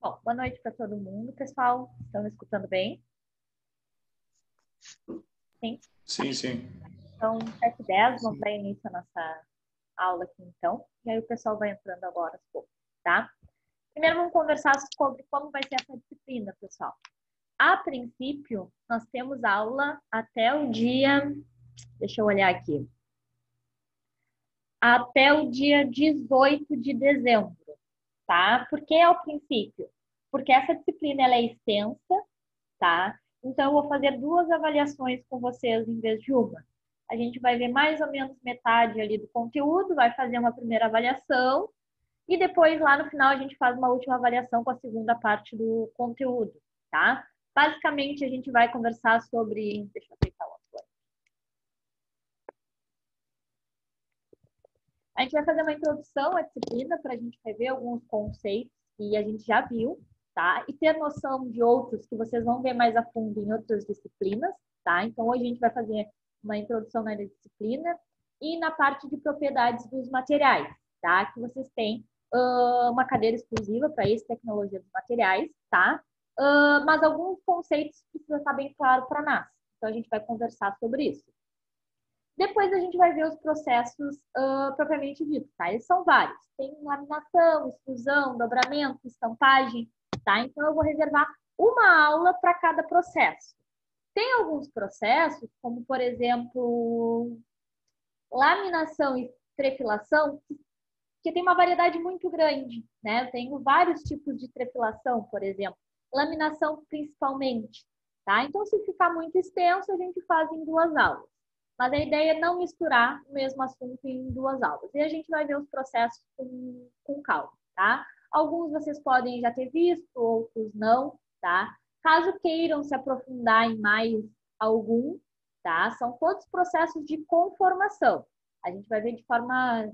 Bom, boa noite para todo mundo, pessoal. Estão me escutando bem? Sim? Sim, sim. Então, 7h10, vamos dar início à nossa aula aqui, então. E aí o pessoal vai entrando agora aos poucos, tá? Primeiro, vamos conversar sobre como vai ser essa disciplina, pessoal. A princípio, nós temos aula até o dia... Deixa eu olhar aqui. Até o dia 18 de dezembro, tá? Por que ao princípio? Porque essa disciplina ela é extensa, tá? Então, eu vou fazer 2 avaliações com vocês em vez de uma. A gente vai ver mais ou menos metade ali do conteúdo, vai fazer uma primeira avaliação e depois, lá no final, a gente faz uma última avaliação com a segunda parte do conteúdo, tá? Basicamente, a gente vai conversar sobre... Deixa eu apertar o outro. A gente vai fazer uma introdução à disciplina para a gente rever alguns conceitos que a gente já viu, tá? E ter noção de outros que vocês vão ver mais a fundo em outras disciplinas, tá? Então, hoje a gente vai fazer uma introdução na disciplina e na parte de propriedades dos materiais, tá? Que vocês têm uma cadeira exclusiva para isso, tecnologia dos materiais, tá? Mas alguns conceitos precisam estar bem claro para nós. Então, a gente vai conversar sobre isso. Depois a gente vai ver os processos propriamente ditos, tá? Eles são vários. Tem laminação, extrusão, dobramento, estampagem, tá? Então eu vou reservar uma aula para cada processo. Tem alguns processos, como por exemplo, laminação e trefilação, que tem uma variedade muito grande, né? Eu tenho vários tipos de trefilação, por exemplo. Laminação principalmente, tá? Então se ficar muito extenso, a gente faz em 2 aulas. Mas a ideia é não misturar o mesmo assunto em 2 aulas. E a gente vai ver os processos com calma, tá? Alguns vocês podem já ter visto, outros não, tá? Caso queiram se aprofundar em mais algum, tá? São todos processos de conformação. A gente vai ver de forma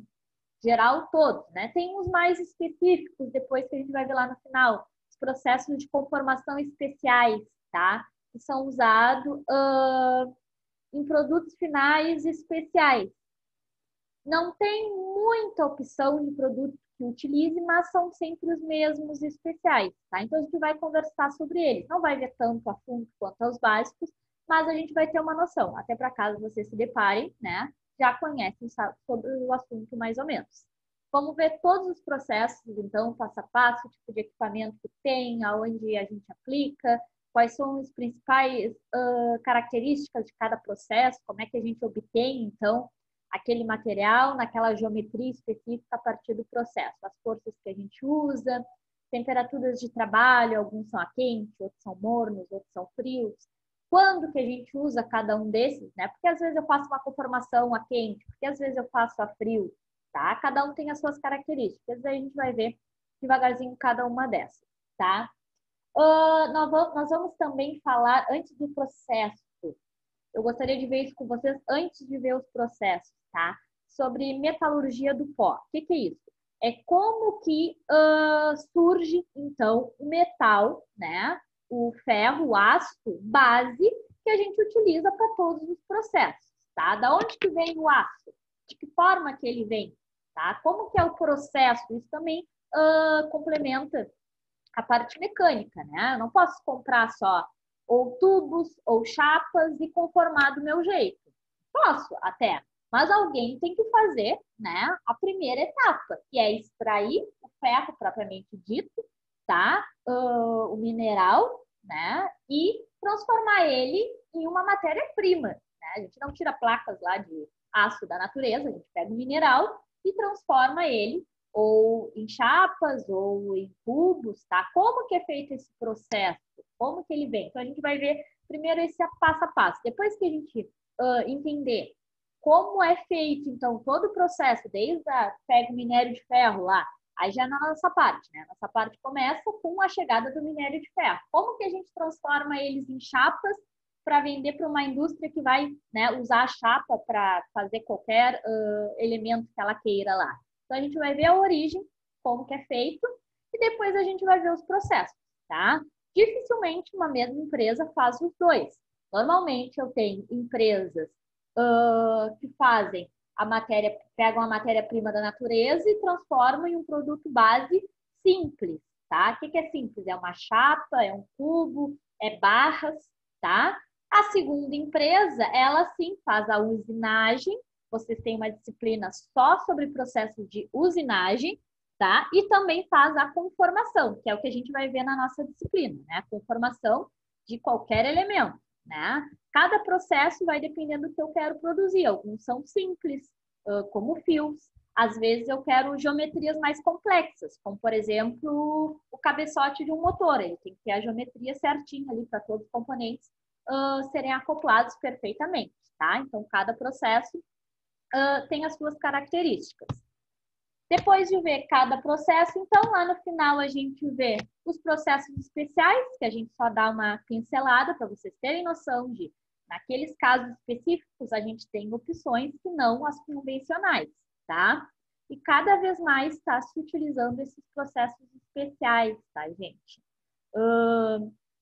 geral todos, né? Tem uns mais específicos, depois que a gente vai ver lá no final, os processos de conformação especiais, tá? Que são usados em produtos finais especiais. Não tem muita opção de produto que utilize, mas são sempre os mesmos especiais, tá? Então a gente vai conversar sobre eles. Não vai ver tanto a fundo quanto aos básicos, mas a gente vai ter uma noção. Até para caso vocês se deparem, né? Já conhecem sobre o assunto mais ou menos. Vamos ver todos os processos, então, passo a passo, o tipo de equipamento que tem, aonde a gente aplica, quais são as principais características de cada processo, como é que a gente obtém, então, aquele material naquela geometria específica a partir do processo, as forças que a gente usa, temperaturas de trabalho, alguns são a quente, outros são mornos, outros são frios. Quando que a gente usa cada um desses, né? Porque às vezes eu faço uma conformação a quente, porque às vezes eu faço a frio, tá? Cada um tem as suas características, aí a gente vai ver devagarzinho cada uma dessas, tá? Nós vamos também falar, antes do processo, eu gostaria de ver isso com vocês antes de ver os processos, tá? Sobre metalurgia do pó. O que é isso? É como que surge, então, o metal, né? O ferro, o aço, base, que a gente utiliza para todos os processos, tá? Da onde que vem o aço? De que forma que ele vem? Tá? Como que é o processo? Isso também complementa a parte mecânica, né? Eu não posso comprar só ou tubos ou chapas e conformar do meu jeito. Posso até, mas alguém tem que fazer, né, a primeira etapa, que é extrair o ferro propriamente dito, tá? O mineral, né? E transformar ele em uma matéria-prima. Né? A gente não tira placas lá de aço da natureza, a gente pega o mineral e transforma ele ou em chapas ou em cubos, tá? Como que é feito esse processo? Como que ele vem? Então a gente vai ver primeiro esse passo a passo. Depois que a gente entender como é feito, então, todo o processo, desde pega o minério de ferro lá, aí já na nossa parte, né? Nossa parte começa com a chegada do minério de ferro. Como que a gente transforma eles em chapas para vender para uma indústria que vai, né, usar a chapa para fazer qualquer elemento que ela queira lá? Então, a gente vai ver a origem, como que é feito, e depois a gente vai ver os processos, tá? Dificilmente uma mesma empresa faz os dois. Normalmente, eu tenho empresas que fazem a matéria, pegam a matéria-prima da natureza e transformam em um produto base simples, tá? O que é simples? É uma chapa, é um cubo, é barras, tá? A segunda empresa, ela sim faz a usinagem. Vocês têm uma disciplina só sobre processo de usinagem, tá? E também faz a conformação, que é o que a gente vai ver na nossa disciplina, né? Conformação de qualquer elemento, né? Cada processo vai dependendo do que eu quero produzir. Alguns são simples, como fios. Às vezes eu quero geometrias mais complexas, como, por exemplo, o cabeçote de um motor. Ele tem que ter a geometria certinha ali para todos os componentes serem acoplados perfeitamente, tá? Então, cada processo tem as suas características. Depois de ver cada processo, então, lá no final a gente vê os processos especiais, que a gente só dá uma pincelada para vocês terem noção de, naqueles casos específicos, a gente tem opções que não as convencionais, tá? E cada vez mais está se utilizando esses processos especiais, tá, gente?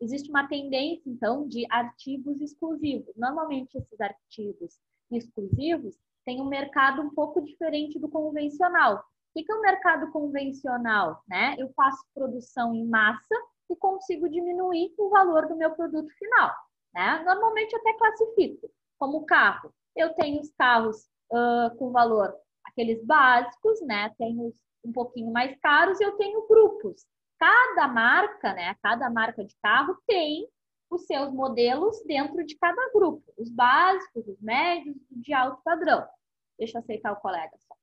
Existe uma tendência, então, de artigos exclusivos. Normalmente, esses artigos exclusivos têm um mercado um pouco diferente do convencional. O que é o mercado convencional? Né? Eu faço produção em massa e consigo diminuir o valor do meu produto final. Né? Normalmente, eu até classifico como carro. Eu tenho os carros com valor, aqueles básicos, né? Tenho os um pouquinho mais caros e eu tenho grupos. Cada marca, né? Cada marca de carro tem os seus modelos dentro de cada grupo. Os básicos, os médios e de alto padrão. Deixa eu aceitar o colega só.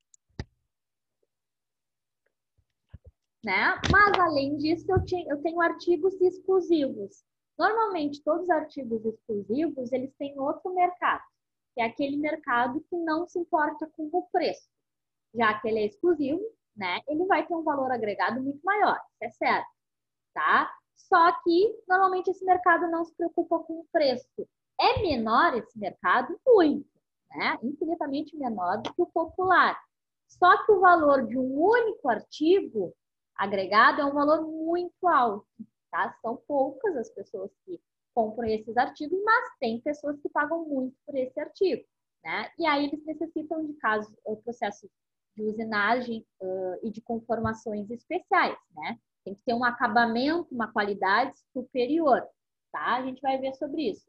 Né? Mas, além disso, eu tenho artigos exclusivos. Normalmente, todos os artigos exclusivos, eles têm outro mercado, que é aquele mercado que não se importa com o preço. Já que ele é exclusivo, né? Ele vai ter um valor agregado muito maior, isso é certo, tá? Só que, normalmente, esse mercado não se preocupa com o preço. É menor esse mercado? Muito, né? Infinitamente menor do que o popular. Só que o valor de um único artigo agregado é um valor muito alto, tá? São poucas as pessoas que compram esses artigos, mas tem pessoas que pagam muito por esse artigo, né? E aí eles necessitam de processos de usinagem e de conformações especiais, né? Tem que ter um acabamento, uma qualidade superior, tá? A gente vai ver sobre isso.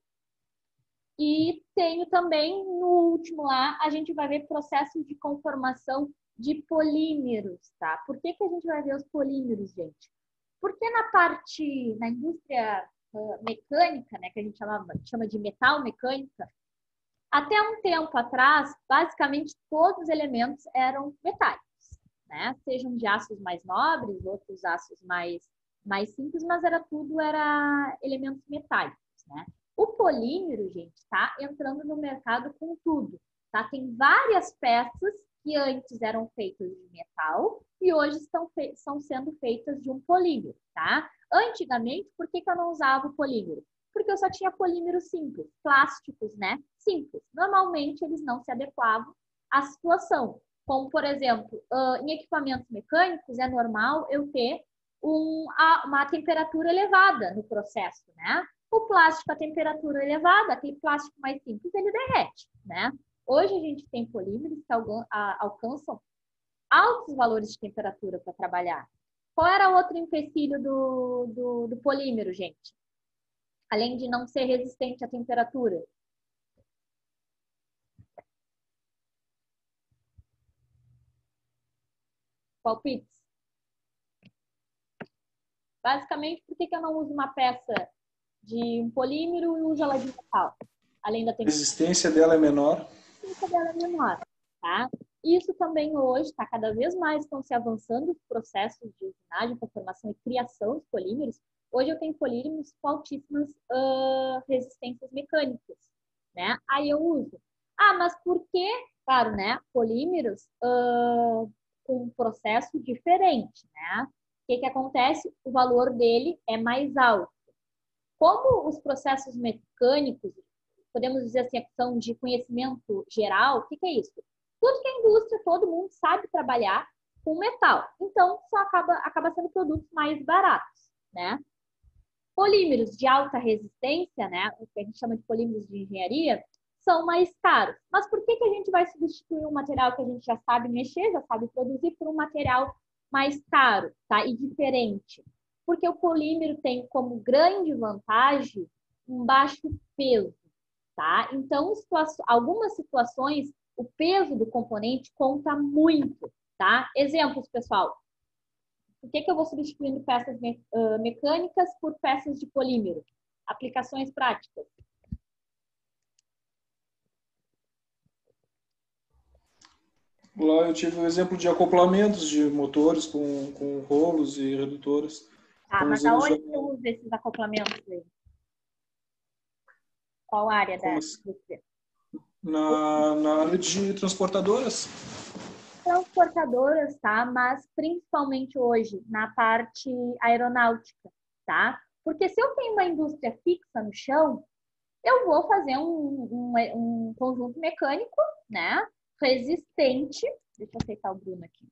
E tenho também, no último lá, a gente vai ver processos de conformação de polímeros, tá? Por que a gente vai ver os polímeros, gente? Porque na indústria mecânica, né, que a gente chama de metal mecânica, até um tempo atrás, basicamente todos os elementos eram metálicos, né? Sejam de aços mais nobres, outros aços mais simples, mas era elementos metálicos, né? O polímero, gente, está entrando no mercado com tudo, tá? Tem várias peças que antes eram feitas de metal e hoje são sendo feitas de um polímero, tá? Antigamente, por que eu não usava o polímero? Porque eu só tinha polímeros simples, plásticos, né? Simples. Normalmente, eles não se adequavam à situação. Como, por exemplo, em equipamentos mecânicos, é normal eu ter uma temperatura elevada no processo, né? O plástico a temperatura elevada, aquele plástico mais simples, ele derrete, né? Hoje a gente tem polímeros que alcançam altos valores de temperatura para trabalhar. Qual era outro empecilho do polímero, gente? Além de não ser resistente à temperatura. Palpites? Basicamente, por que eu não uso uma peça de um polímero e uso ela de metal? Além da temperatura. A resistência dela é menor. A resistência dela é menor, tá? Isso também hoje está cada vez mais estão se avançando os processos de usinagem, conformação e criação de polímeros. Hoje eu tenho polímeros com altíssimas resistências mecânicas, né? Aí eu uso. Ah, mas por que, claro, né? Polímeros com um processo diferente, né? O que acontece? O valor dele é mais alto. Como os processos mecânicos, podemos dizer assim, são de conhecimento geral, o que é isso? Tudo que é indústria, todo mundo sabe trabalhar com metal. Então, só acaba sendo produtos mais baratos, né? Polímeros de alta resistência, né? O que a gente chama de polímeros de engenharia, são mais caros. Mas por que a gente vai substituir um material que a gente já sabe mexer, já sabe produzir, por um material mais caro, tá? E diferente? Porque o polímero tem como grande vantagem um baixo peso, tá? Então, algumas situações, o peso do componente conta muito, tá? Exemplos, pessoal. Por que eu vou substituindo peças mecânicas por peças de polímero? Aplicações práticas. Lá eu tive o exemplo de acoplamentos de motores com rolos e redutores. Tá, Então, mas aonde você usa esses acoplamentos aí? Qual área da indústria? Na área de transportadoras. Transportadoras, tá? Mas principalmente hoje na parte aeronáutica, tá? Porque se eu tenho uma indústria fixa no chão, eu vou fazer um conjunto mecânico, né? Resistente. Deixa eu aceitar o Bruno aqui.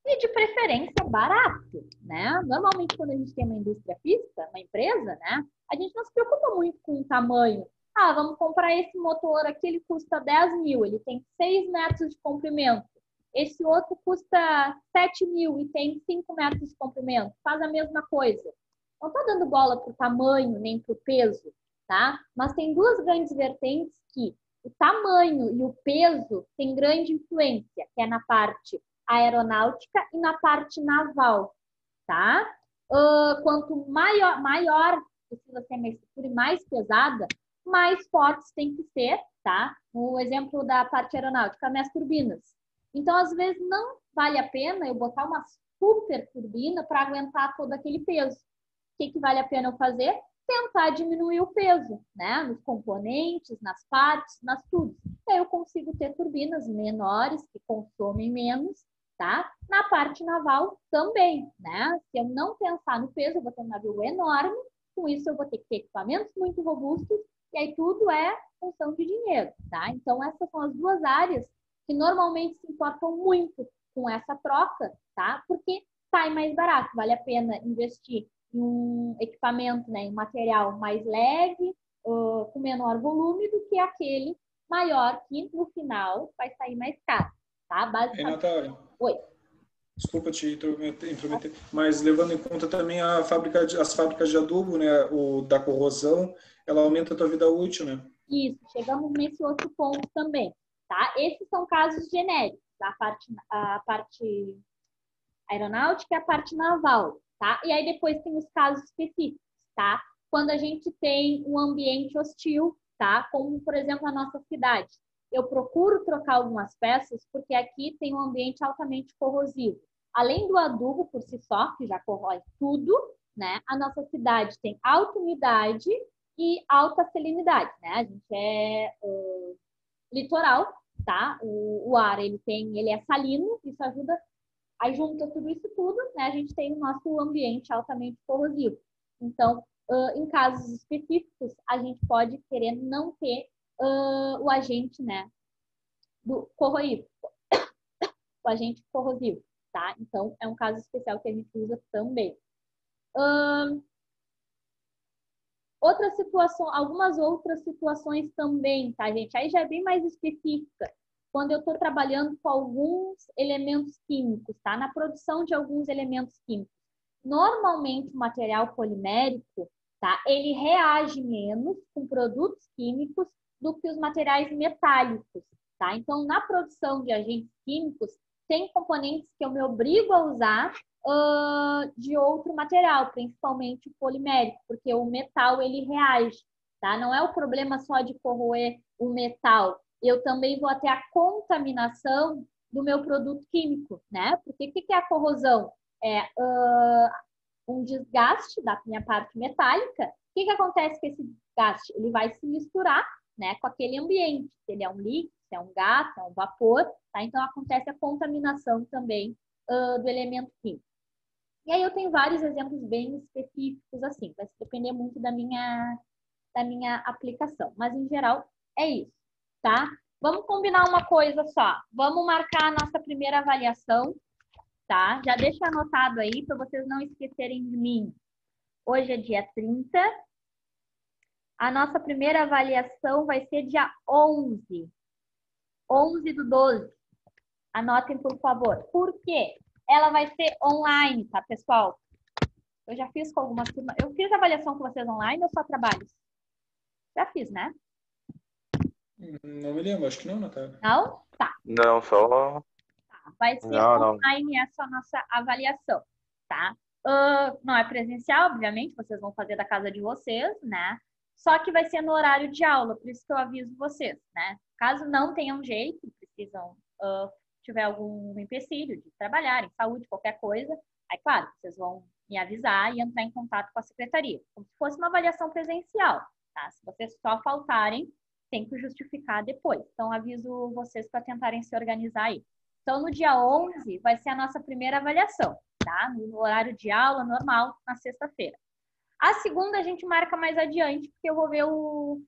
E de preferência barato, né? Normalmente quando a gente tem uma indústria fixa, uma empresa, né? A gente não se preocupa muito com o tamanho. Ah, vamos comprar esse motor aqui, ele custa 10 mil, ele tem 6 metros de comprimento. Esse outro custa 7 mil e tem 5 metros de comprimento. Faz a mesma coisa. Não estou dando bola para o tamanho nem para o peso, tá? Mas tem duas grandes vertentes que o tamanho e o peso têm grande influência, que é na parte aeronáutica e na parte naval, tá? Quanto maior precisa ser uma estrutura e mais pesada, mais fortes tem que ser, tá? No exemplo da parte aeronáutica, minhas turbinas. Então, às vezes, não vale a pena eu botar uma super turbina para aguentar todo aquele peso. O que vale a pena eu fazer? Tentar diminuir o peso, né? Nos componentes, nas partes, nas tubos. E aí eu consigo ter turbinas menores, que consomem menos, tá? Na parte naval também, né? Se eu não pensar no peso, eu vou ter um navio enorme, com isso eu vou ter que ter equipamentos muito robustos, e aí tudo é função de dinheiro, tá? Então essas são as duas áreas que normalmente se importam muito com essa troca, tá? Porque sai mais barato, vale a pena investir em um equipamento, né, em um material mais leve, com menor volume, do que aquele maior, que no final vai sair mais caro, tá? Basicamente. Natália, Oi. desculpa te intrometer, mas levando em conta também as fábricas de adubo, né, da corrosão, ela aumenta a tua vida útil, né? Isso, chegamos nesse outro ponto também, tá? Esses são casos genéricos, a parte aeronáutica e a parte naval, tá? E aí depois tem os casos específicos, tá? Quando a gente tem um ambiente hostil, tá? Como, por exemplo, a nossa cidade. Eu procuro trocar algumas peças porque aqui tem um ambiente altamente corrosivo. Além do adubo por si só, que já corrói tudo, né? A nossa cidade tem alta umidade e alta salinidade, né? A gente é litoral, tá? O ar, ele é salino, isso ajuda. Aí junta tudo isso tudo, né? A gente tem o nosso ambiente altamente corrosivo. Então, em casos específicos, a gente pode querer não ter o agente, né, do corroído, o agente corrosivo, tá? Então, é um caso especial que a gente usa também. Outra situação, algumas outras situações também, tá, gente? Aí já é bem mais específica. Quando eu estou trabalhando com alguns elementos químicos, tá? Na produção de alguns elementos químicos. Normalmente, o material polimérico, tá? Ele reage menos com produtos químicos do que os materiais metálicos, tá? Então, na produção de agentes químicos, tem componentes que eu me obrigo a usar de outro material, principalmente o polimérico, porque o metal ele reage, tá? Não é o problema só de corroer o metal, eu também vou ter a contaminação do meu produto químico, né? Porque o que é a corrosão? É um desgaste da minha parte metálica. O que acontece com esse desgaste? Ele vai se misturar, né, com aquele ambiente. Se ele é um líquido, se é um gás, se é um vapor, tá? Então acontece a contaminação também do elemento químico. E aí eu tenho vários exemplos bem específicos assim, vai depender muito da minha aplicação. Mas em geral é isso, tá? Vamos combinar uma coisa só. Vamos marcar a nossa primeira avaliação, tá? Já deixa anotado aí para vocês não esquecerem de mim. Hoje é dia 30. A nossa primeira avaliação vai ser dia 11. 11/12. Anotem, por favor. Por quê? Ela vai ser online, tá, pessoal? Eu já fiz com algumas turmas. Eu fiz avaliação com vocês online ou só trabalhos? Já fiz, né? Não me lembro, acho que não, Natália. Não? Tá. Não, só. Vai ser Não, não. online essa nossa avaliação, tá? Não é presencial, obviamente, vocês vão fazer da casa de vocês, né? Só que vai ser no horário de aula, por isso que eu aviso vocês, né? Caso não tenham jeito, precisam, tiver algum empecilho de trabalhar, em saúde, qualquer coisa, aí, claro, vocês vão me avisar e entrar em contato com a secretaria, como se fosse uma avaliação presencial, tá? Se vocês só faltarem, tem que justificar depois. Então, aviso vocês para tentarem se organizar aí. Então, no dia 11, vai ser a nossa primeira avaliação, tá? No horário de aula normal, na sexta-feira. A segunda a gente marca mais adiante, porque eu vou ver o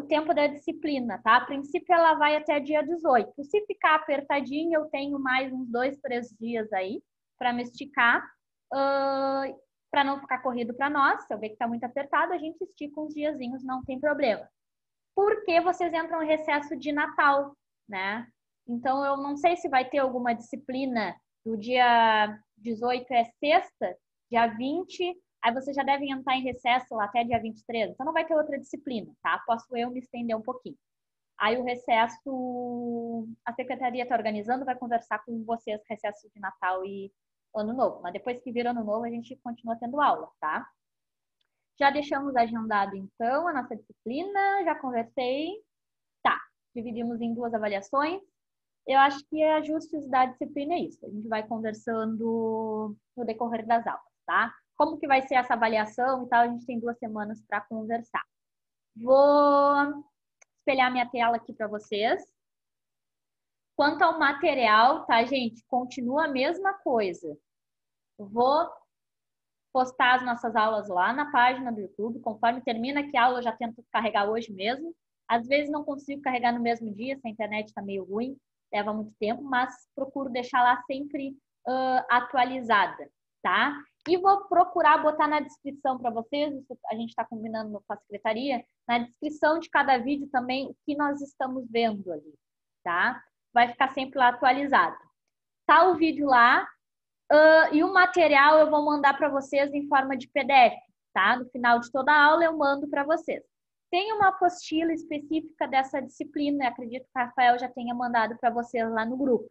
tempo da disciplina, tá? A princípio, ela vai até dia 18. Se ficar apertadinho, eu tenho mais uns 2, 3 dias aí para me esticar, para não ficar corrido para nós. Se eu ver que está muito apertado, a gente estica uns diazinhos, não tem problema. Porque vocês entram em recesso de Natal, né? Então, eu não sei se vai ter alguma disciplina do dia 18 é sexta, dia 20, aí vocês já devem entrar em recesso lá até dia 23. Então, não vai ter outra disciplina, tá? Posso eu me estender um pouquinho. Aí o recesso, a secretaria está organizando, vai conversar com vocês, recesso de Natal e Ano Novo. Mas depois que vir Ano Novo, a gente continua tendo aula, tá? Já deixamos agendado, então, a nossa disciplina, já conversei. Tá, dividimos em 2 avaliações. Eu acho que ajustes da disciplina é isso. A gente vai conversando no decorrer das aulas, tá? Como que vai ser essa avaliação e tal, a gente tem 2 semanas para conversar. Vou espelhar minha tela aqui para vocês. Quanto ao material, tá, gente? Continua a mesma coisa. Vou postar as nossas aulas lá na página do YouTube. Conforme termina aqui a aula, eu já tento carregar hoje mesmo. Às vezes não consigo carregar no mesmo dia, se a internet está meio ruim, leva muito tempo, mas procuro deixar lá sempre atualizada, tá? E vou procurar botar na descrição para vocês, isso a gente está combinando com a secretaria, na descrição de cada vídeo também o que nós estamos vendo ali, tá? Vai ficar sempre lá atualizado. Tá o vídeo lá, e o material eu vou mandar para vocês em forma de PDF, tá? No final de toda a aula eu mando para vocês. Tem uma apostila específica dessa disciplina, acredito que o Rafael já tenha mandado para vocês lá no grupo,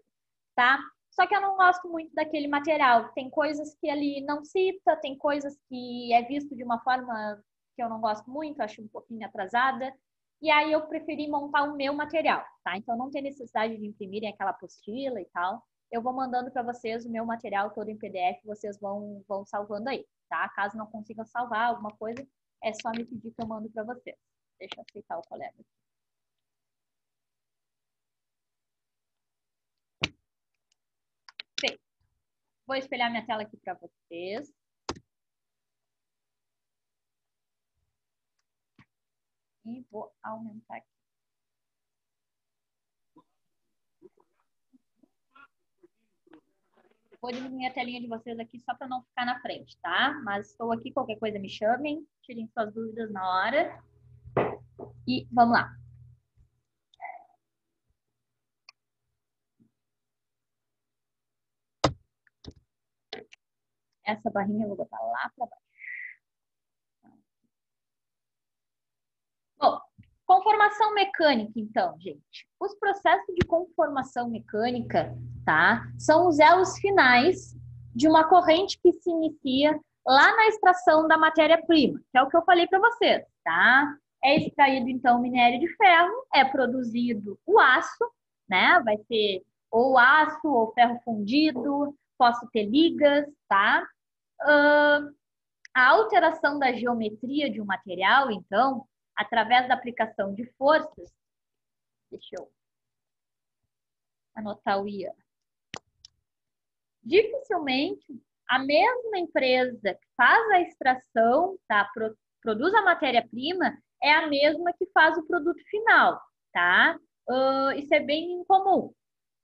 tá? Só que eu não gosto muito daquele material. Tem coisas que ali não cita, tem coisas que é visto de uma forma que eu não gosto muito, acho um pouquinho atrasada. E aí eu preferi montar o meu material, tá? Então não tem necessidade de imprimirem aquela apostila e tal. Eu vou mandando para vocês o meu material todo em PDF, vocês vão salvando aí, tá? Caso não consigam salvar alguma coisa, é só me pedir que eu mando para vocês. Deixa eu aceitar o colega. Feito. Vou espelhar minha tela aqui para vocês. E vou aumentar aqui. Vou diminuir a telinha de vocês aqui só para não ficar na frente, tá? Mas estou aqui, qualquer coisa me chamem, tirem suas dúvidas na hora. E vamos lá. Essa barrinha eu vou botar lá para baixo. Bom, conformação mecânica, então, gente. Os processos de conformação mecânica, tá? São os elos finais de uma corrente que se inicia lá na extração da matéria-prima, que é o que eu falei para vocês, tá? É extraído, então, minério de ferro, é produzido o aço, né? Vai ser ou aço ou ferro fundido, posso ter ligas, tá? A alteração da geometria de um material, então, através da aplicação de forças, deixa eu anotar o IA. Dificilmente a mesma empresa que faz a extração, tá, produz a matéria-prima, é a mesma que faz o produto final, tá? Isso é bem incomum. O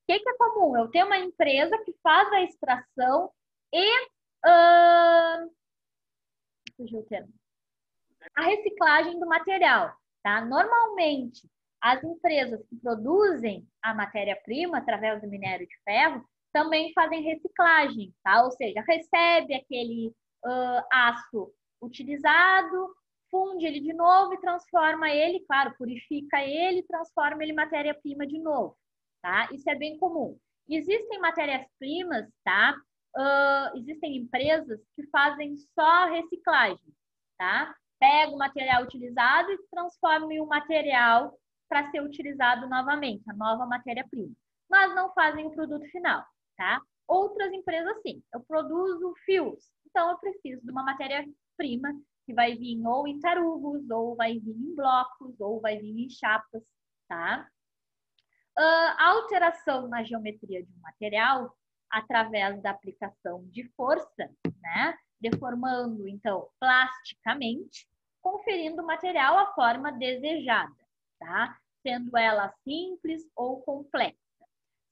que é comum? Eu tenho uma empresa que faz a extração e fugiu o termo. A reciclagem do material, tá? Normalmente, as empresas que produzem a matéria-prima através do minério de ferro também fazem reciclagem, tá? Ou seja, recebe aquele aço utilizado, funde ele de novo e transforma ele, claro, purifica ele, transforma ele em matéria-prima de novo, tá? Isso é bem comum. Existem matérias-primas, tá? Existem empresas que fazem só reciclagem, tá? Pega o material utilizado e transforma em um material para ser utilizado novamente, a nova matéria-prima. Mas não fazem o produto final, tá? Outras empresas, sim. Eu produzo fios, então eu preciso de uma matéria-prima que vai vir ou em tarugos, ou vai vir em blocos, ou vai vir em chapas, tá? A alteração na geometria de um material através da aplicação de força, né? Deformando, então, plasticamente, conferindo o material a forma desejada, tá? Sendo ela simples ou complexa,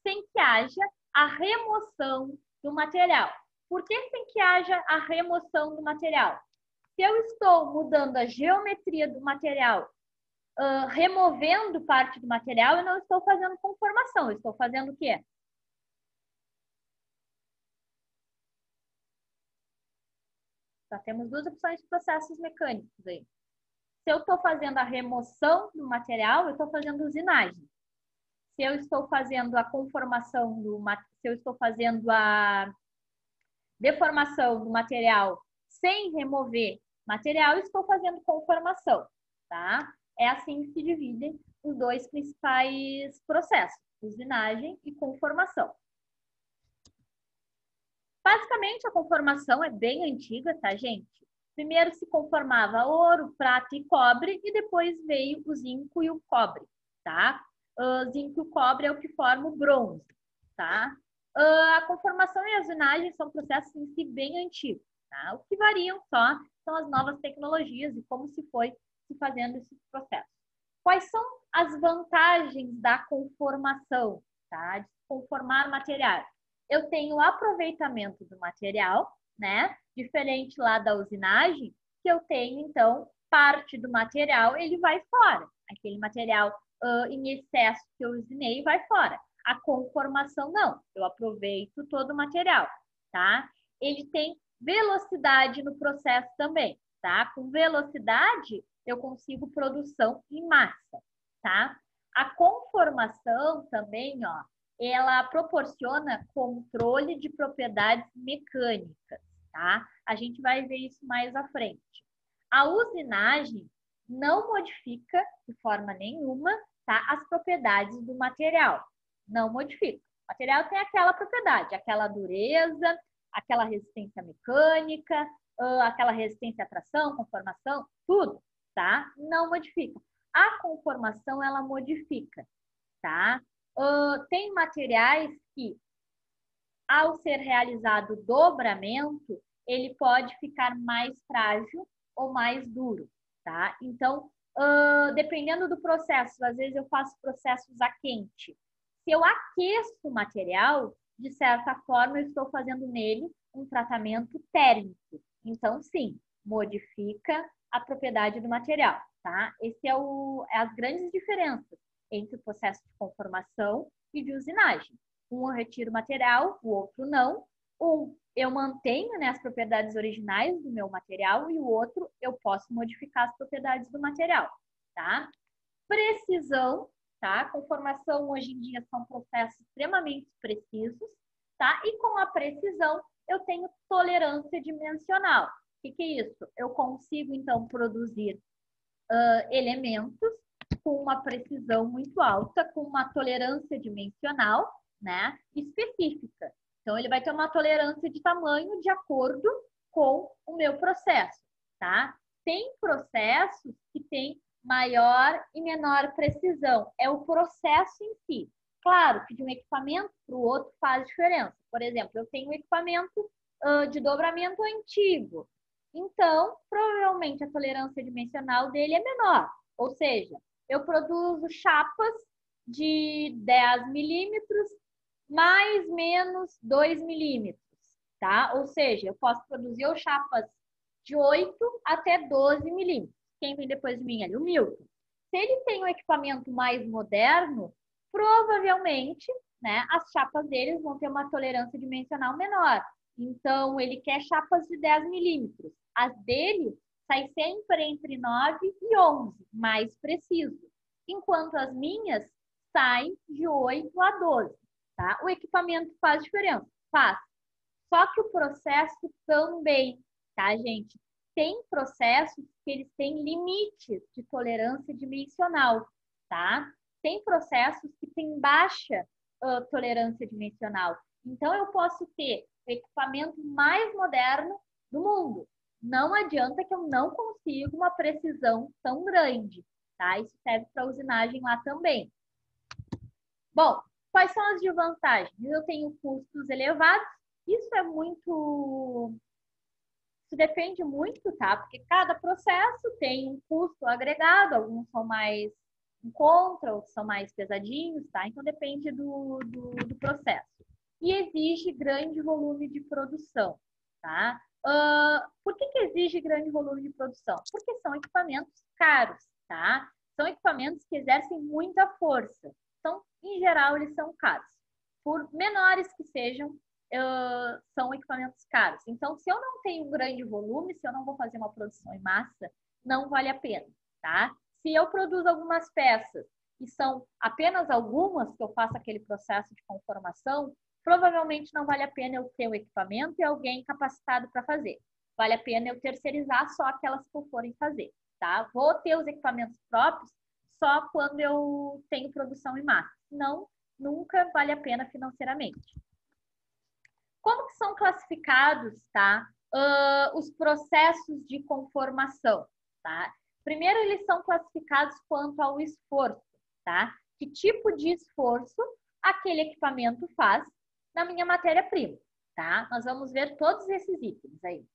sem que haja a remoção do material. Por que sem que haja a remoção do material? Se eu estou mudando a geometria do material, removendo parte do material, eu não estou fazendo conformação, eu estou fazendo o quê? Só temos duas opções de processos mecânicos aí. Se eu estou fazendo a remoção do material, eu estou fazendo usinagem. Se eu estou fazendo a conformação do material, se eu estou fazendo a deformação do material sem remover material, estou fazendo conformação, tá? É assim que se dividem os dois principais processos, usinagem e conformação. Basicamente, a conformação é bem antiga, tá, gente? Primeiro se conformava ouro, prata e cobre, e depois veio o zinco e o cobre, tá? O zinco e o cobre é o que forma o bronze, tá? A conformação e a usinagem são processos em si bem antigos, tá? O que variam só são as novas tecnologias e como se foi se fazendo esses processos. Quais são as vantagens da conformação, tá? De conformar material? Eu tenho o aproveitamento do material, né? Diferente lá da usinagem, que eu tenho, então, parte do material, ele vai fora. Aquele material em excesso que eu usinei vai fora. A conformação, não. Eu aproveito todo o material, tá? Ele tem velocidade no processo também, tá? Com velocidade, eu consigo produção em massa, tá? A conformação também, ó, ela proporciona controle de propriedades mecânicas, tá? A gente vai ver isso mais à frente. A usinagem não modifica de forma nenhuma, tá, as propriedades do material. Não modifica. O material tem aquela propriedade, aquela dureza, aquela resistência mecânica, aquela resistência à tração, conformação, tudo, tá? Não modifica. A conformação, ela modifica, tá? Tem materiais que, ao ser realizado o dobramento, ele pode ficar mais frágil ou mais duro, tá? Então, dependendo do processo, às vezes eu faço processos a quente. Se eu aqueço o material, de certa forma, eu estou fazendo nele um tratamento térmico. Então, sim, modifica a propriedade do material, tá? Esse é as grandes diferenças entre o processo de conformação e de usinagem. Um eu retiro o material, o outro não. Um eu mantenho, né, as propriedades originais do meu material e o outro eu posso modificar as propriedades do material, tá? Precisão, tá? Conformação hoje em dia são processos extremamente precisos, tá? E com a precisão eu tenho tolerância dimensional. O que é isso? Eu consigo, então, produzir elementos com uma precisão muito alta, com uma tolerância dimensional, né, específica. Então, ele vai ter uma tolerância de tamanho de acordo com o meu processo, tá? Tem processos que têm maior e menor precisão. É o processo em si. Claro que de um equipamento para o outro faz diferença. Por exemplo, eu tenho um equipamento de dobramento antigo. Então, provavelmente a tolerância dimensional dele é menor. Ou seja, eu produzo chapas de 10 milímetros mais menos 2 milímetros, tá? Ou seja, eu posso produzir ou chapas de 8 até 12 milímetros. Quem vem depois de mim ali? O Milton. Se ele tem um equipamento mais moderno, provavelmente, né, as chapas deles vão ter uma tolerância dimensional menor. Então, ele quer chapas de 10 milímetros. As dele sai sempre entre 9 e 11, mais preciso. Enquanto as minhas saem de 8 a 12, tá? O equipamento faz diferença? Faz. Só que o processo também, tá, gente? Tem processos que eles têm limites de tolerância dimensional, tá? Tem processos que têm baixa tolerância dimensional. Então, eu posso ter o equipamento mais moderno do mundo. Não adianta que eu não consiga uma precisão tão grande, tá? Isso serve para usinagem lá também. Bom, quais são as desvantagens? Eu tenho custos elevados. Isso é muito... Isso depende muito, tá? Porque cada processo tem um custo agregado. Alguns são mais em contra, outros são mais pesadinhos, tá? Então, depende do processo. E exige grande volume de produção, tá? Por que exige grande volume de produção? Porque são equipamentos caros, tá? São equipamentos que exercem muita força. Então, em geral, eles são caros. Por menores que sejam, são equipamentos caros. Então, se eu não tenho um grande volume, se eu não vou fazer uma produção em massa, não vale a pena, tá? Se eu produzo algumas peças e são apenas algumas que eu faço aquele processo de conformação, provavelmente não vale a pena eu ter o equipamento e alguém capacitado para fazer. Vale a pena eu terceirizar só aquelas que eu forem fazer, tá? Vou ter os equipamentos próprios só quando eu tenho produção em massa. Senão, nunca vale a pena financeiramente. Como que são classificados, tá? Os processos de conformação, tá? Primeiro, eles são classificados quanto ao esforço, tá? Que tipo de esforço aquele equipamento faz na minha matéria-prima, tá? Nós vamos ver todos esses itens aí.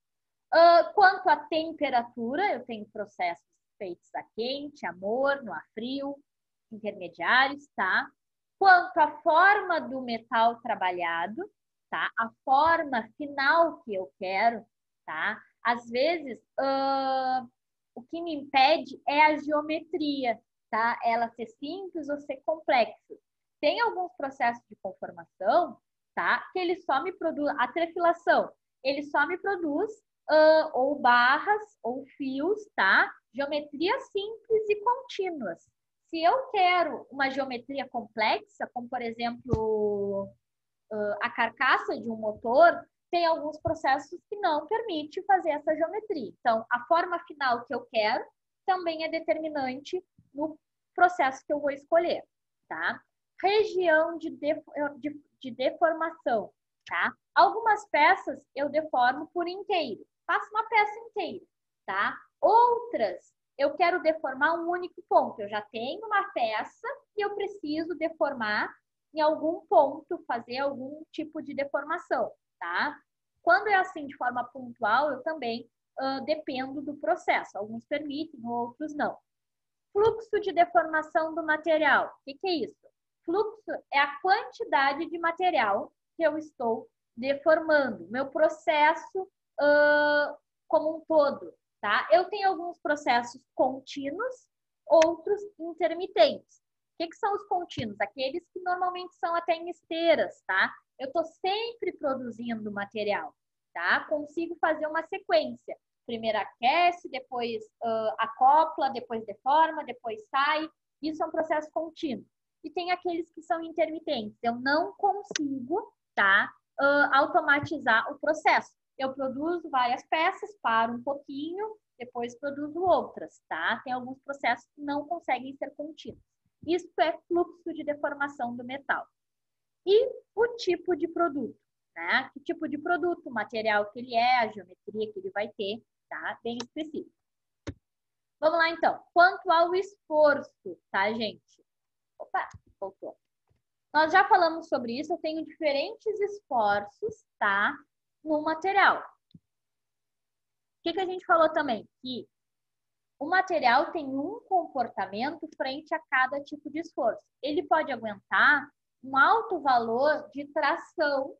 Quanto à temperatura, eu tenho processos feitos a quente, a morno, a frio, intermediários, tá? Quanto à forma do metal trabalhado, tá? A forma final que eu quero, tá? Às vezes, o que me impede é a geometria, tá? Ela ser simples ou ser complexa. Tem alguns processos de conformação, tá? Que ele só me produz, a trefilação, ele só me produz ou barras ou fios, tá? Geometrias simples e contínuas. Se eu quero uma geometria complexa, como por exemplo a carcaça de um motor, tem alguns processos que não permitem fazer essa geometria. Então, a forma final que eu quero também é determinante no processo que eu vou escolher, tá? Região de deformação, tá? Algumas peças eu deformo por inteiro, faço uma peça inteira, tá? Outras, eu quero deformar um único ponto. Eu já tenho uma peça e eu preciso deformar em algum ponto, fazer algum tipo de deformação, tá? Quando é assim de forma pontual, eu também dependo do processo. Alguns permitem, outros não. Fluxo de deformação do material. O que é isso? Fluxo é a quantidade de material que eu estou deformando. Meu processo como um todo, tá? Eu tenho alguns processos contínuos, outros intermitentes. O que são os contínuos? Aqueles que normalmente são até em esteiras, tá? Eu estou sempre produzindo material, tá? Consigo fazer uma sequência. Primeiro aquece, depois acopla, depois deforma, depois sai. Isso é um processo contínuo. E tem aqueles que são intermitentes. Eu não consigo, tá? Automatizar o processo. Eu produzo várias peças, paro um pouquinho, depois produzo outras, tá? Tem alguns processos que não conseguem ser contínuos. Isso é fluxo de deformação do metal. E o tipo de produto, né? Que tipo de produto, o material que ele é, a geometria que ele vai ter, tá? Bem específico. Vamos lá, então. Quanto ao esforço, tá, gente? Opa, voltou. Nós já falamos sobre isso, eu tenho diferentes esforços, tá? No material. O que a gente falou também? Que o material tem um comportamento frente a cada tipo de esforço. Ele pode aguentar um alto valor de tração,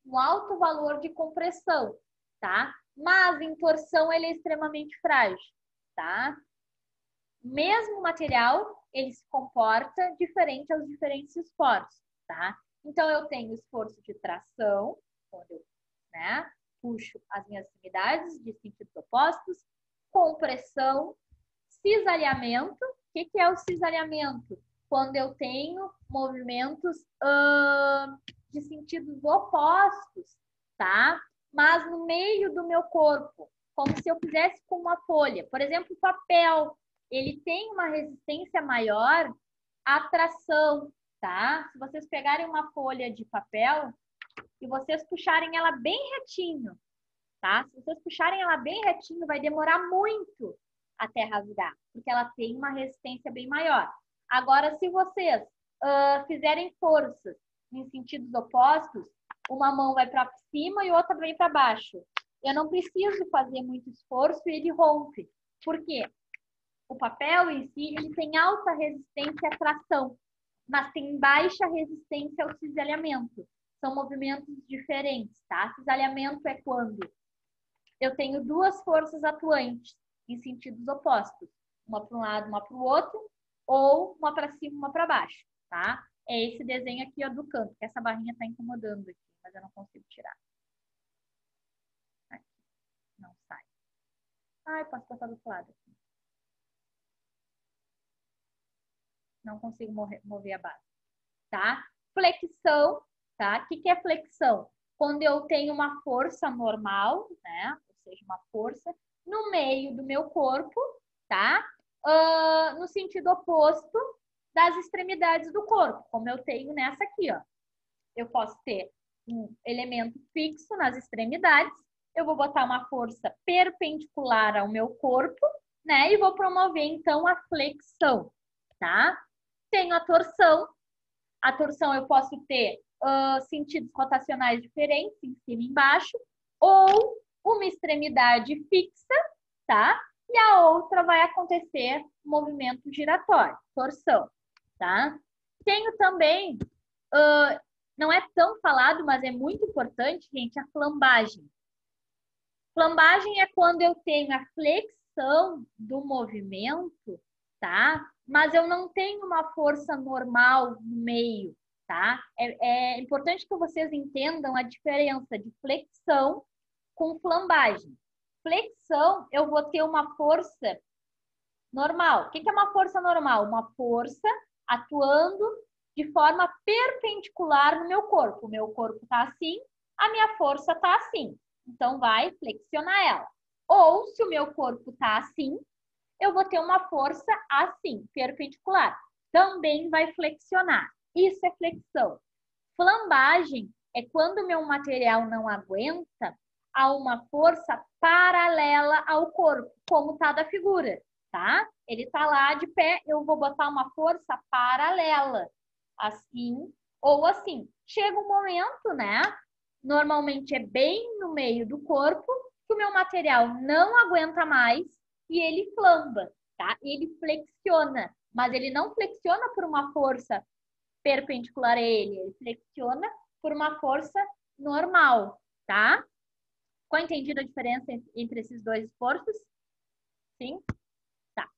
um alto valor de compressão, tá? Mas em torção ele é extremamente frágil, tá? Mesmo o material, ele se comporta diferente aos diferentes esforços, tá? Então, eu tenho esforço de tração, quando eu né? Puxo as minhas extremidades de sentidos opostos, compressão, cisalhamento. O que é o cisalhamento? Quando eu tenho movimentos de sentidos opostos, tá? Mas no meio do meu corpo, como se eu fizesse com uma folha. Por exemplo, o papel, ele tem uma resistência maior à tração, tá? Se vocês pegarem uma folha de papel e vocês puxarem ela bem retinho, tá? Se vocês puxarem ela bem retinho, vai demorar muito até rasgar, porque ela tem uma resistência bem maior. Agora, se vocês fizerem forças em sentidos opostos, uma mão vai para cima e outra vem para baixo. Eu não preciso fazer muito esforço e ele rompe. Por quê? O papel em si, ele tem alta resistência à tração, mas tem baixa resistência ao cisalhamento. São movimentos diferentes, tá? Cisalhamento é quando eu tenho duas forças atuantes em sentidos opostos. Uma para um lado, uma para o outro, ou uma para cima, uma para baixo, tá? É esse desenho aqui, ó, do canto, que essa barrinha está incomodando aqui, mas eu não consigo tirar. Aqui. Não sai. Ah, eu posso botar do outro lado aqui. Não consigo mover a base, tá? Flexão, tá? O que é flexão? Quando eu tenho uma força normal, né? Ou seja, uma força no meio do meu corpo, tá? No sentido oposto das extremidades do corpo, como eu tenho nessa aqui, ó. Eu posso ter um elemento fixo nas extremidades, eu vou botar uma força perpendicular ao meu corpo, né? E vou promover, então, a flexão, tá? Tenho a torção. A torção eu posso ter sentidos rotacionais diferentes, em cima e embaixo, ou uma extremidade fixa, tá? E a outra vai acontecer movimento giratório, torção, tá? Tenho também, não é tão falado, mas é muito importante, gente, a flambagem. Flambagem é quando eu tenho a flexão do movimento, tá? Mas eu não tenho uma força normal no meio, tá? É importante que vocês entendam a diferença de flexão com flambagem. Flexão, eu vou ter uma força normal. O que é uma força normal? Uma força atuando de forma perpendicular no meu corpo. O meu corpo está assim, a minha força está assim. Então, vai flexionar ela. Ou, se o meu corpo está assim, eu vou ter uma força assim, perpendicular. Também vai flexionar. Isso é flexão. Flambagem é quando o meu material não aguenta a uma força paralela ao corpo, como está da figura, tá? Ele está lá de pé, eu vou botar uma força paralela, assim ou assim. Chega um momento, né? Normalmente é bem no meio do corpo, que o meu material não aguenta mais e ele flamba, tá? Ele flexiona, mas ele não flexiona por uma força perpendicular a ele flexiona por uma força normal, tá? Ficou entendida a diferença entre esses dois esforços? Sim? Tá.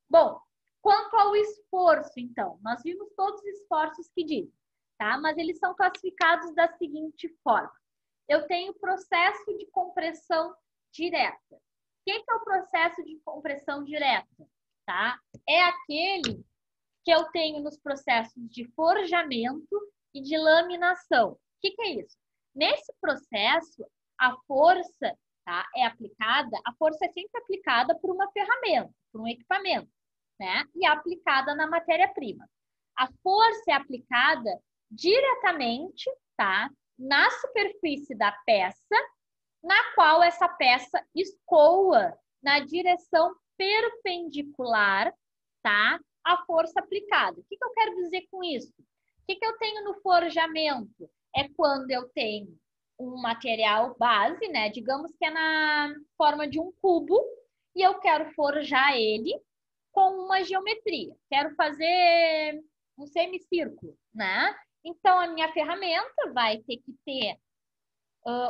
Bom, quanto ao esforço, então, nós vimos todos os esforços que dizem, tá? Mas eles são classificados da seguinte forma. Eu tenho processo de compressão direta. O que é o processo de compressão direta? Tá? É aquele que eu tenho nos processos de forjamento e de laminação. O que é isso? Nesse processo, a força, tá, é aplicada, a força é sempre aplicada por uma ferramenta, por um equipamento, né? E é aplicada na matéria-prima. A força é aplicada diretamente, tá, na superfície da peça, na qual essa peça escoa na direção perpendicular, tá, a força aplicada. O que eu quero dizer com isso? O que eu tenho no forjamento? É quando eu tenho um material base, né? Digamos que é na forma de um cubo e eu quero forjar ele com uma geometria. Quero fazer um semicírculo, né? Então, a minha ferramenta vai ter que ter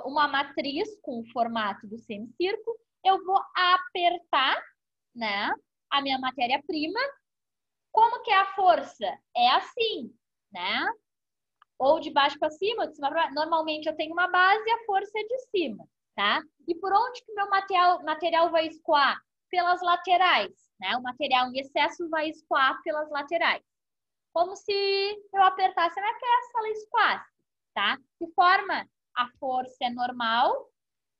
uma matriz com o formato do semicírculo. Eu vou apertar, né, a minha matéria-prima. Como que é a força? É assim, né? ou de baixo para cima, de cima para baixo. Normalmente eu tenho uma base e a força é de cima, tá? E por onde que o meu material vai escoar? Pelas laterais, né? O material em excesso vai escoar pelas laterais. Como se eu apertasse a minha peça, ela escoasse, tá? De forma, a força é normal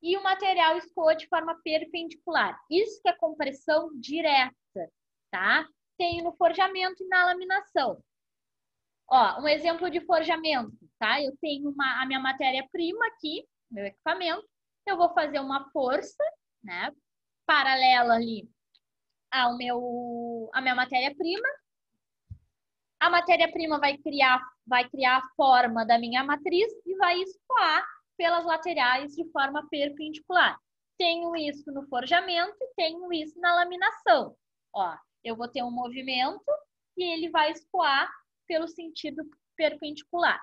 e o material escoa de forma perpendicular. Isso que é compressão direta, tá? Tenho no forjamento e na laminação. Ó, um exemplo de forjamento, tá? Eu tenho a minha matéria-prima aqui, meu equipamento. Eu vou fazer uma força, né? Paralela ali a minha matéria-prima. A matéria-prima vai criar a forma da minha matriz e vai escoar pelas laterais de forma perpendicular. Tenho isso no forjamento e tenho isso na laminação. Ó, eu vou ter um movimento e ele vai escoar pelo sentido perpendicular.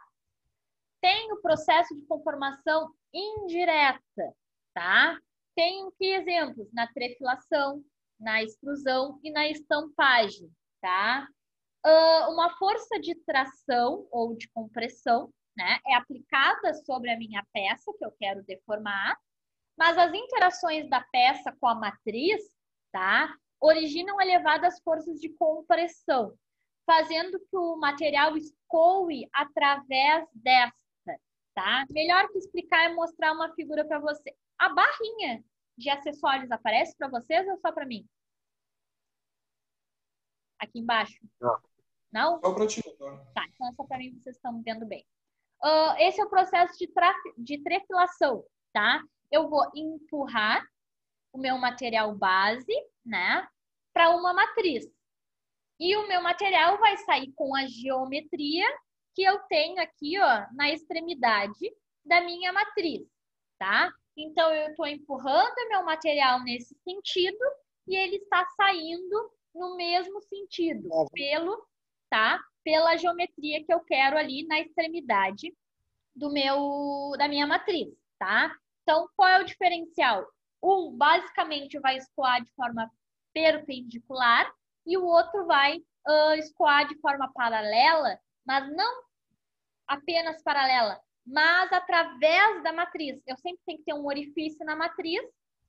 Tem o processo de conformação indireta, tá? Tem que exemplos? Na trefilação, na extrusão e na estampagem, tá? Uma força de tração ou de compressão, né, é aplicada sobre a minha peça que eu quero deformar, mas as interações da peça com a matriz, tá, originam elevadas forças de compressão, fazendo que o material escoe através desta, tá? Melhor que explicar é mostrar uma figura para você. A barrinha de acessórios aparece para vocês ou só para mim? Aqui embaixo. Não? Só para ti, tá? Então, só para mim vocês estão vendo bem. Esse é o processo de trefilação, tá? Eu vou empurrar o meu material base, né, para uma matriz. E o meu material vai sair com a geometria que eu tenho aqui, ó, na extremidade da minha matriz, tá? Então, eu estou empurrando o meu material nesse sentido e ele está saindo no mesmo sentido, pela geometria que eu quero ali na extremidade da minha matriz, tá? Então, qual é o diferencial? Um, basicamente, vai escoar de forma perpendicular e o outro vai escoar de forma paralela, mas não apenas paralela, mas através da matriz. Eu sempre tenho que ter um orifício na matriz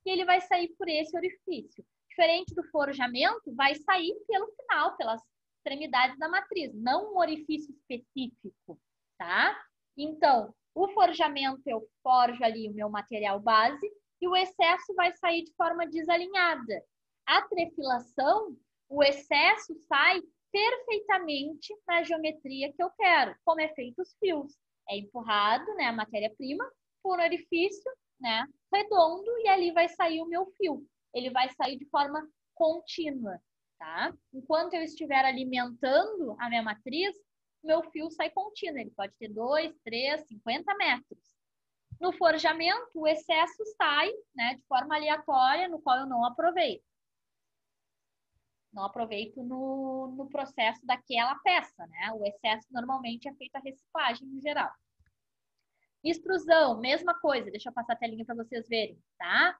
e ele vai sair por esse orifício. Diferente do forjamento, vai sair pelo final, pelas extremidades da matriz, não um orifício específico, tá? Então, o forjamento eu forjo ali o meu material base e o excesso vai sair de forma desalinhada. A trefilação, o excesso sai perfeitamente na geometria que eu quero, como é feito os fios. É empurrado, né, a matéria-prima por um orifício, né, redondo e ali vai sair o meu fio. Ele vai sair de forma contínua, tá? Enquanto eu estiver alimentando a minha matriz, meu fio sai contínuo. Ele pode ter 2, 3, 50 metros. No forjamento, o excesso sai, né, de forma aleatória, no qual eu não aproveito. Não aproveito no processo daquela peça, né? O excesso normalmente é feito a reciclagem em geral. Extrusão, mesma coisa. Deixa eu passar a telinha para vocês verem, tá?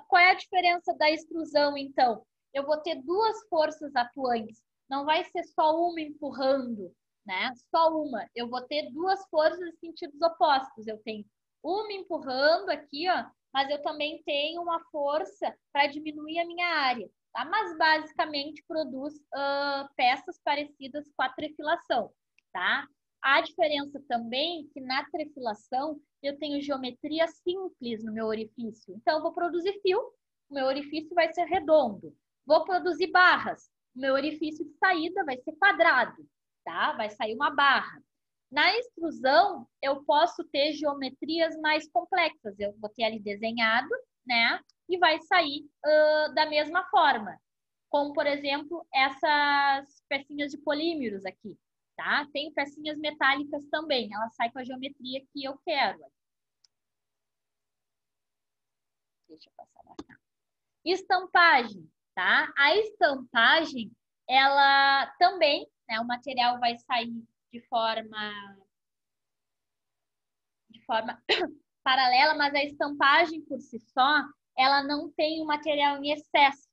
Qual é a diferença da extrusão, então? Eu vou ter duas forças atuantes. Não vai ser só uma empurrando, né? Só uma. Eu vou ter duas forças em sentidos opostos. Eu tenho uma empurrando aqui, ó, mas eu também tenho uma força para diminuir a minha área. Tá? Mas basicamente produz peças parecidas com a trefilação, tá? A diferença também é que na trefilação eu tenho geometria simples no meu orifício. Então, eu vou produzir fio, o meu orifício vai ser redondo. Vou produzir barras, o meu orifício de saída vai ser quadrado, tá? Vai sair uma barra. Na extrusão, eu posso ter geometrias mais complexas. Eu vou ter ali desenhado, né? E vai sair da mesma forma. Como, por exemplo, essas pecinhas de polímeros aqui, tá? Tem pecinhas metálicas também. Ela sai com a geometria que eu quero. Deixa eu passar lá. Estampagem, tá? A estampagem, ela também, né? O material vai sair de forma paralela, mas a estampagem por si só, ela não tem o material em excesso.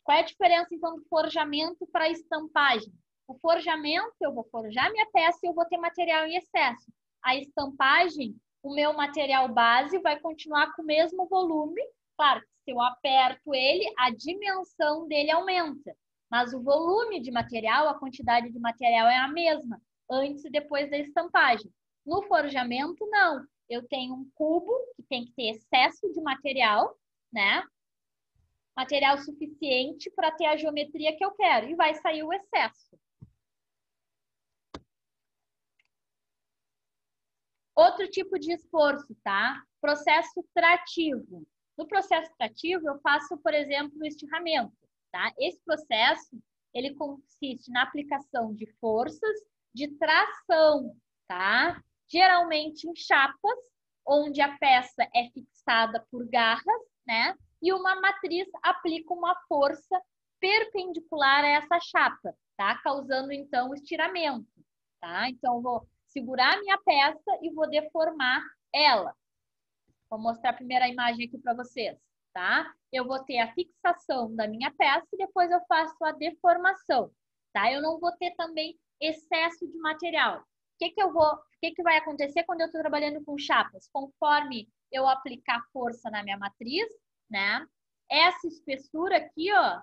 Qual é a diferença, então, do forjamento para a estampagem? O forjamento, eu vou forjar minha peça e eu vou ter material em excesso. A estampagem, o meu material base vai continuar com o mesmo volume. Claro, se eu aperto ele, a dimensão dele aumenta. Mas o volume de material, a quantidade de material é a mesma, antes e depois da estampagem. No forjamento, não. Eu tenho um cubo que tem que ter excesso de material, né? Material suficiente para ter a geometria que eu quero. E vai sair o excesso. Outro tipo de esforço, tá? Processo trativo. No processo trativo, eu faço, por exemplo, o estirramento, tá? Esse processo, ele consiste na aplicação de forças de tração, tá? Geralmente em chapas, onde a peça é fixada por garras, né? E uma matriz aplica uma força perpendicular a essa chapa, tá? Causando, então, o estiramento, tá? Então, eu vou segurar a minha peça e vou deformar ela. Vou mostrar a primeira imagem aqui para vocês, tá? Eu vou ter a fixação da minha peça e depois eu faço a deformação, tá? Eu não vou ter também excesso de material. O que vai acontecer quando eu estou trabalhando com chapas? Conforme eu aplicar força na minha matriz, né? Essa espessura aqui, ó,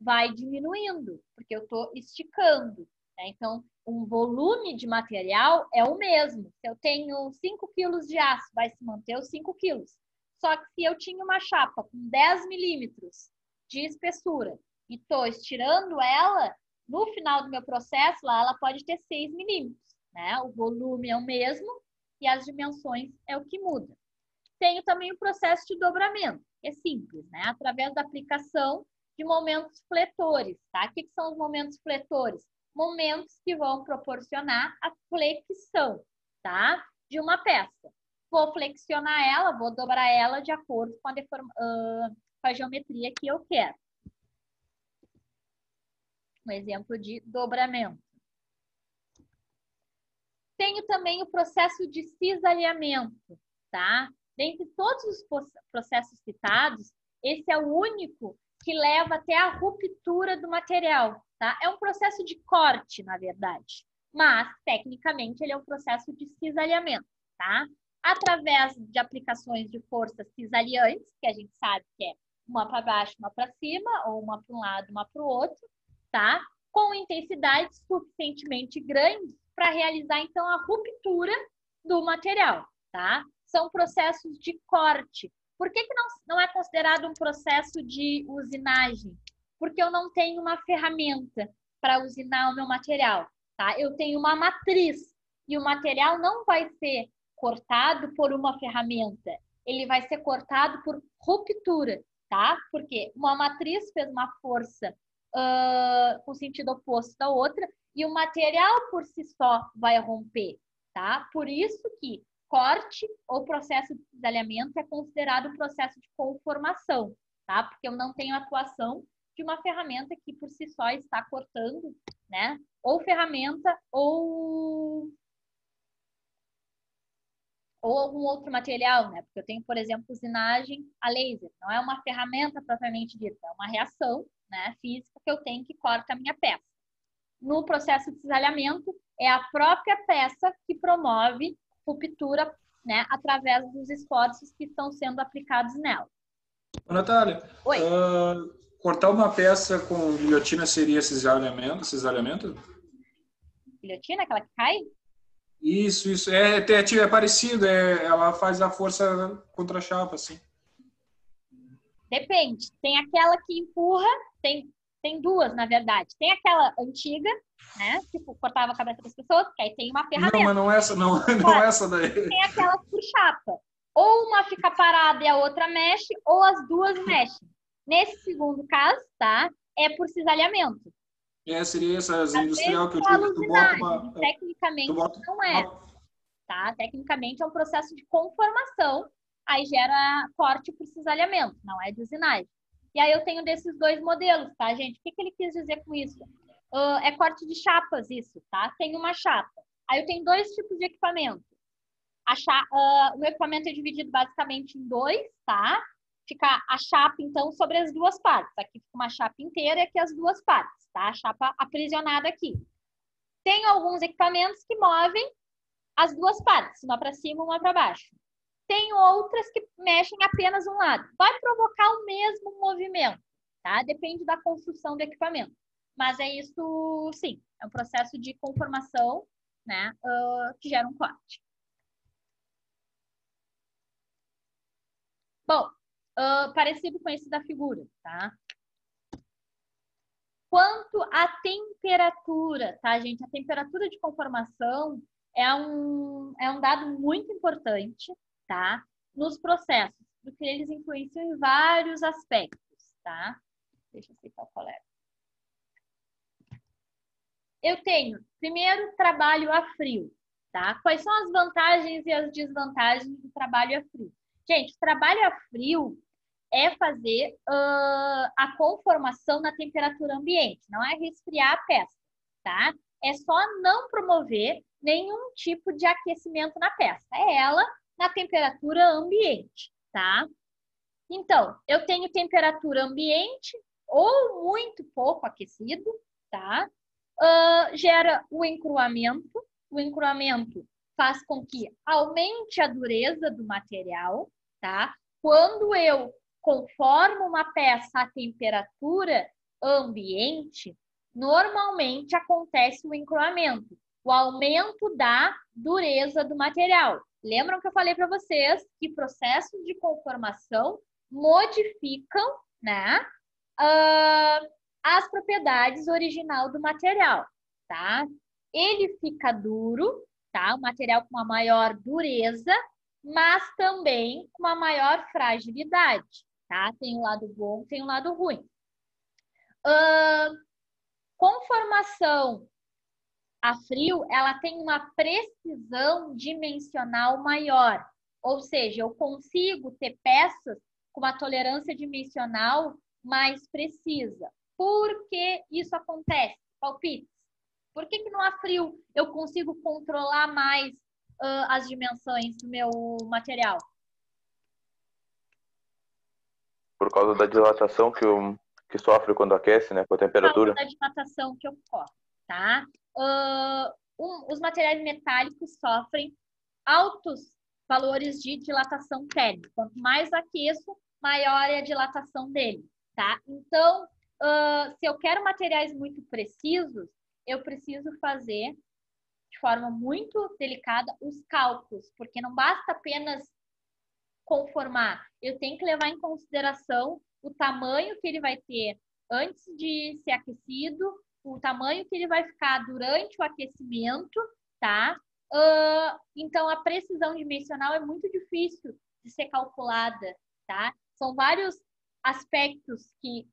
vai diminuindo, porque eu estou esticando, né? Então, um volume de material é o mesmo. Se eu tenho 5 quilos de aço, vai se manter os 5 quilos. Só que se eu tinha uma chapa com 10 milímetros de espessura e estou estirando ela, no final do meu processo, lá, ela pode ter 6 milímetros, né? O volume é o mesmo e as dimensões é o que muda. Tenho também o processo de dobramento, que é simples, né? Através da aplicação de momentos fletores, tá? O que são os momentos fletores? Momentos que vão proporcionar a flexão, tá? De uma peça. Vou flexionar ela, vou dobrar ela de acordo com a geometria que eu quero. Um exemplo de dobramento. Tenho também o processo de cisalhamento, tá? Dentre todos os processos citados, esse é o único que leva até a ruptura do material, tá? É um processo de corte, na verdade, mas, tecnicamente, ele é um processo de cisalhamento, tá? Através de aplicações de forças cisaliantes, que a gente sabe que é uma para baixo, uma para cima, ou uma para um lado, uma para o outro, tá? Com intensidades suficientemente grandes para realizar, então, a ruptura do material, tá? São processos de corte. Por que não é considerado um processo de usinagem? Porque eu não tenho uma ferramenta para usinar o meu material, tá? Eu tenho uma matriz e o material não vai ser cortado por uma ferramenta. Ele vai ser cortado por ruptura, tá? Porque uma matriz fez uma força com sentido oposto da outra e o material por si só vai romper, tá? Por isso que corte ou processo de cisalhamento é considerado um processo de conformação, tá? Porque eu não tenho atuação de uma ferramenta que por si só está cortando, né? Ou ferramenta ou algum outro material, né? Porque eu tenho, por exemplo, usinagem a laser. Não é uma ferramenta propriamente dita, é uma reação, né, física que eu tenho que corta a minha peça. No processo de cisalhamento, é a própria peça que promove ruptura, né, através dos esforços que estão sendo aplicados nela. Natália, Oi. Cortar uma peça com guilhotina seria cisalhamento? Guilhotina, aquela que cai? Isso. É parecido, ela faz a força contra a chapa, assim. Depende. Tem aquela que empurra, tem duas, na verdade. Tem aquela antiga, né? Tipo, cortava a cabeça das pessoas, que aí tem uma ferramenta. Não, mas não essa, não essa daí. Tem aquelas por chapa. Ou uma fica parada e a outra mexe, ou as duas mexem. Nesse segundo caso, tá? É por cisalhamento. Seria essa industrial que eu digo, que tu bota uma... Tecnicamente não é. Tá? Tecnicamente é um processo de conformação, aí gera corte por cisalhamento, não é de usinagem. E aí eu tenho desses dois modelos, tá, gente? O que ele quis dizer com isso? É corte de chapas isso, tá? Tem uma chapa. Aí eu tenho dois tipos de equipamento. O meu equipamento é dividido basicamente em dois, tá? Fica a chapa, então, sobre as duas partes. Aqui fica uma chapa inteira e aqui as duas partes, tá? A chapa aprisionada aqui. Tem alguns equipamentos que movem as duas partes, uma para cima, uma para baixo. Tem outras que mexem apenas um lado. Vai provocar o mesmo movimento, tá? Depende da construção do equipamento. Mas é isso, sim, é um processo de conformação, né, que gera um corte. Bom, parecido com esse da figura, tá? Quanto à temperatura, tá, gente? A temperatura de conformação é um dado muito importante, tá? Nos processos, porque eles influenciam em vários aspectos, tá? Deixa eu aceitar o colega. Eu tenho, primeiro, trabalho a frio, tá? Quais são as vantagens e as desvantagens do trabalho a frio? Gente, trabalho a frio é fazer a conformação na temperatura ambiente, não é resfriar a peça, tá? É só não promover nenhum tipo de aquecimento na peça. É ela na temperatura ambiente, tá? Então, eu tenho temperatura ambiente ou muito pouco aquecido, tá? Gera o encruamento. O encruamento faz com que aumente a dureza do material, tá? Quando eu conformo uma peça à temperatura ambiente, normalmente acontece o encruamento, o aumento da dureza do material. Lembram que eu falei para vocês que processos de conformação modificam, né, as propriedades original do material, tá? Ele fica duro, tá? O material com uma maior dureza, mas também com uma maior fragilidade, tá? Tem um lado bom, tem um lado ruim. Conformação a frio, ela tem uma precisão dimensional maior, ou seja, eu consigo ter peças com uma tolerância dimensional mais precisa. Por que isso acontece? Palpites. Por que no a frio eu consigo controlar mais as dimensões do meu material? Por causa da dilatação que sofre quando aquece, né? Com a temperatura. Por causa da dilatação que ocorre, tá? Os materiais metálicos sofrem altos valores de dilatação térmica. Quanto mais aqueço, maior é a dilatação dele, tá? Então, se eu quero materiais muito precisos, eu preciso fazer de forma muito delicada os cálculos, porque não basta apenas conformar, eu tenho que levar em consideração o tamanho que ele vai ter antes de ser aquecido, o tamanho que ele vai ficar durante o aquecimento, tá? Então, a precisão dimensional é muito difícil de ser calculada, tá? São vários aspectos que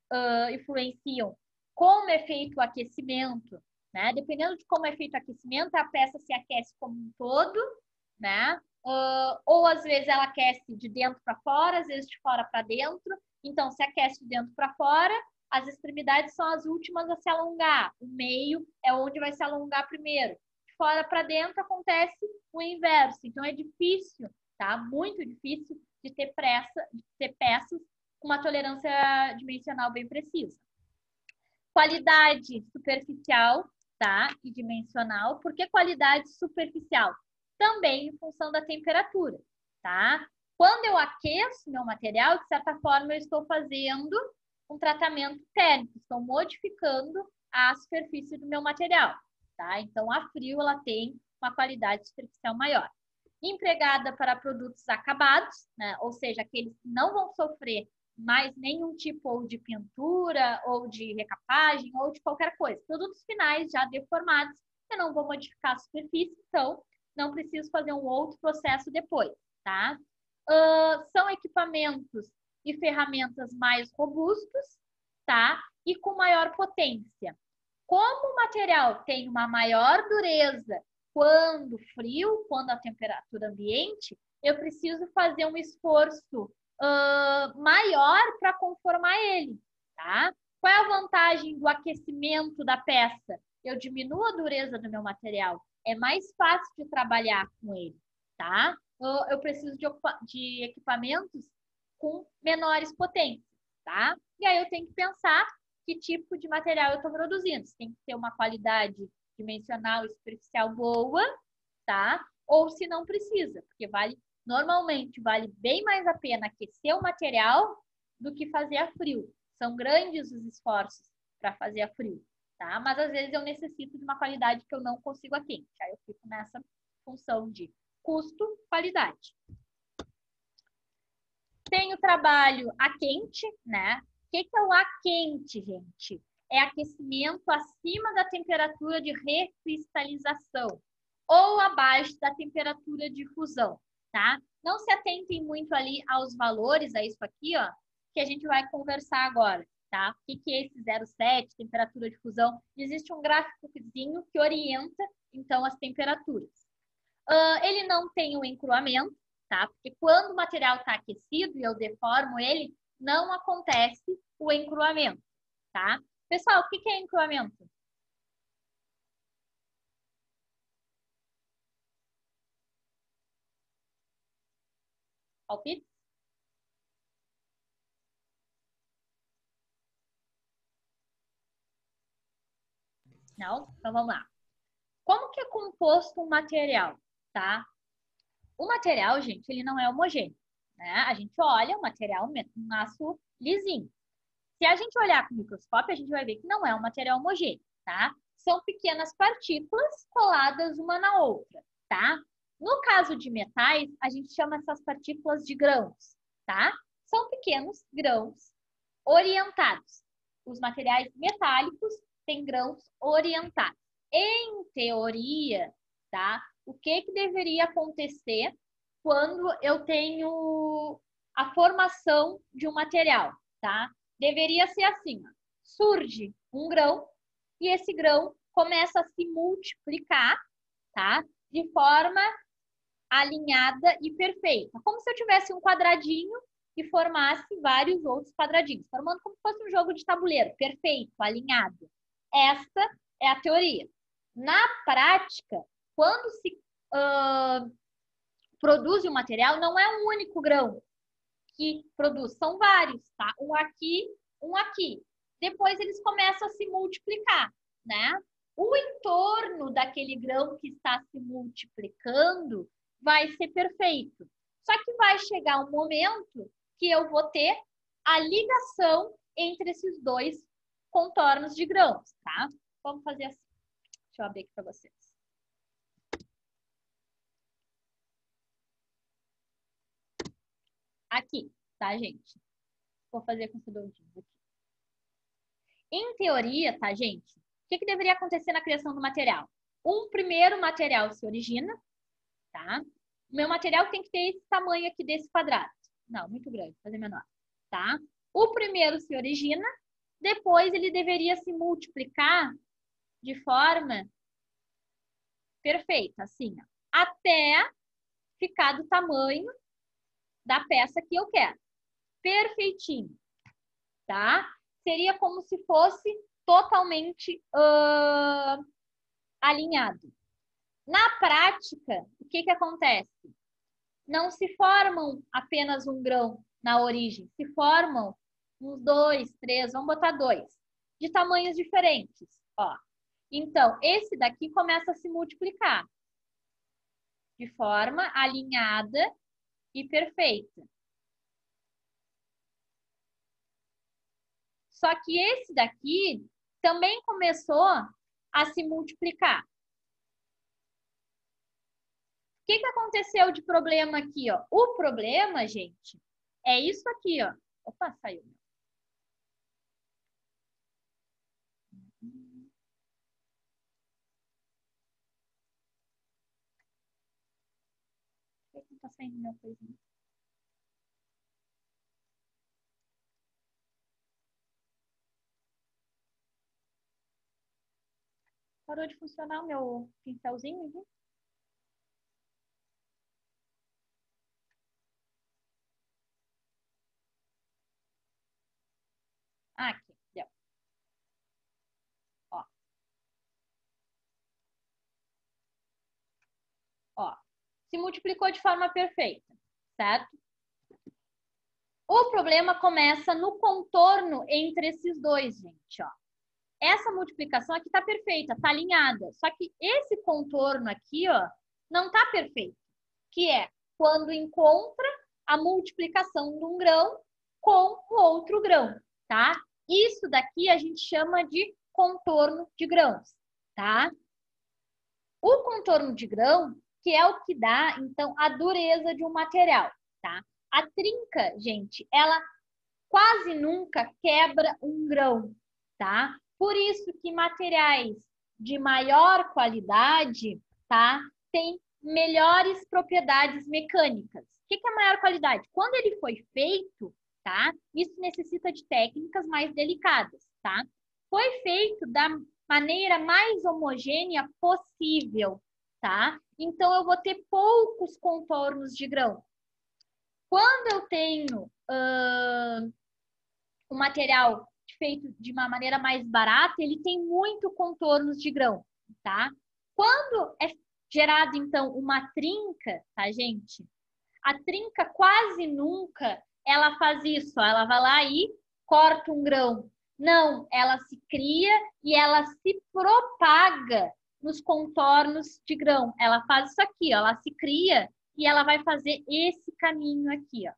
influenciam como é feito o aquecimento, né? Dependendo de como é feito o aquecimento, a peça se aquece como um todo, né? Ou às vezes ela aquece de dentro para fora, às vezes de fora para dentro. Então, se aquece de dentro para fora, as extremidades são as últimas a se alongar. O meio é onde vai se alongar primeiro. De fora para dentro acontece o inverso. Então, é difícil, tá? Muito difícil de ter peças com uma tolerância dimensional bem precisa. Qualidade superficial, tá? E dimensional. Por que qualidade superficial? Também em função da temperatura, tá? Quando eu aqueço meu material, de certa forma, eu estou fazendo um tratamento térmico, estou modificando a superfície do meu material, tá? Então, a frio, ela tem uma qualidade superficial maior. Empregada para produtos acabados, né? Ou seja, aqueles que não vão sofrer mais nenhum tipo ou de pintura, ou de recapagem, ou de qualquer coisa. Produtos finais já deformados, eu não vou modificar a superfície, então não preciso fazer um outro processo depois, tá? São equipamentos e ferramentas mais robustos, tá? E com maior potência. Como o material tem uma maior dureza quando frio, quando a temperatura ambiente, eu preciso fazer um esforço maior para conformar ele, tá? Qual é a vantagem do aquecimento da peça? Eu diminuo a dureza do meu material, é mais fácil de trabalhar com ele, tá? Eu preciso de equipamentos com menores potências, tá? E aí eu tenho que pensar que tipo de material eu estou produzindo. Se tem que ter uma qualidade dimensional e superficial boa, tá? Ou se não precisa, porque normalmente vale bem mais a pena aquecer o material do que fazer a frio. São grandes os esforços para fazer a frio, tá? Mas às vezes eu necessito de uma qualidade que eu não consigo a quente. Aí eu fico nessa função de custo, qualidade. Tem o trabalho a quente, né? O que é o a quente, gente? É aquecimento acima da temperatura de recristalização ou abaixo da temperatura de fusão, tá? Não se atentem muito ali aos valores, a isso aqui, ó, que a gente vai conversar agora, tá? O que é esse 0,7, temperatura de fusão? Existe um gráficozinho que orienta, então, as temperaturas. Ele não tem o encruamento, tá? Porque quando o material está aquecido e eu deformo ele, não acontece o encruamento, tá? Pessoal, o que é encruamento? Palpite? Não? Então vamos lá. Como que é composto um material, tá? O material, gente, ele não é homogêneo, né? A gente olha o material, um aço lisinho. Se a gente olhar com o microscópio, a gente vai ver que não é um material homogêneo, tá? São pequenas partículas coladas uma na outra, tá? No caso de metais, a gente chama essas partículas de grãos, tá? São pequenos grãos orientados. Os materiais metálicos têm grãos orientados. Em teoria, tá? O que deveria acontecer quando eu tenho a formação de um material, tá? Deveria ser assim, ó. Surge um grão e esse grão começa a se multiplicar, tá? De forma alinhada e perfeita. Como se eu tivesse um quadradinho e formasse vários outros quadradinhos, formando como se fosse um jogo de tabuleiro, perfeito, alinhado. Esta é a teoria. Na prática, quando se produz um material, não é um único grão que produz, são vários, tá? Um aqui, um aqui. Depois eles começam a se multiplicar, né? O entorno daquele grão que está se multiplicando vai ser perfeito. Só que vai chegar um momento que eu vou ter a ligação entre esses dois contornos de grãos, tá? Vamos fazer assim. Deixa eu abrir aqui para vocês. Aqui, tá, gente? Vou fazer com redondinhos aqui. Em teoria, tá, gente? O que deveria acontecer na criação do material? Um primeiro material se origina, tá? O meu material tem que ter esse tamanho aqui desse quadrado. Não, muito grande, vou fazer menor, tá? O primeiro se origina, depois ele deveria se multiplicar de forma perfeita, assim, ó, até ficar do tamanho da peça que eu quero. Perfeitinho, tá? Seria como se fosse totalmente alinhado. Na prática, o que acontece? Não se formam apenas um grão na origem, se formam uns 2, 3, vamos botar 2, de tamanhos diferentes, ó. Então, esse daqui começa a se multiplicar de forma alinhada e perfeita. Só que esse daqui também começou a se multiplicar. O que aconteceu de problema aqui, ó? O problema, gente, é isso aqui, ó. Opa, saiu. Por que não tá saindo minha coisinha? Parou de funcionar o meu pincelzinho aqui? Aqui, deu. Ó. Ó. Se multiplicou de forma perfeita, certo? O problema começa no contorno entre esses dois, gente, ó. essa multiplicação aqui está perfeita, está alinhada. Só que esse contorno aqui, ó, não está perfeito. Que é quando encontra a multiplicação de um grão com o outro grão, tá? Isso daqui a gente chama de contorno de grãos, tá? O contorno de grão, que é o que dá, então, a dureza de um material, tá? A trinca, gente, ela quase nunca quebra um grão, tá? Por isso que materiais de maior qualidade, tá? Tem melhores propriedades mecânicas. O que é maior qualidade? Quando ele foi feito, tá? Isso necessita de técnicas mais delicadas, tá? Foi feito da maneira mais homogênea possível, tá? Então, eu vou ter poucos contornos de grão. Quando eu tenho um material feito de uma maneira mais barata, ele tem muito contornos de grão, tá? Quando é gerado, então, uma trinca, tá, gente? A trinca quase nunca ela faz isso, ó, ela vai lá e corta um grão. Não, ela se cria e ela se propaga nos contornos de grão. Ela faz isso aqui, ó, ela se cria e ela vai fazer esse caminho aqui, ó.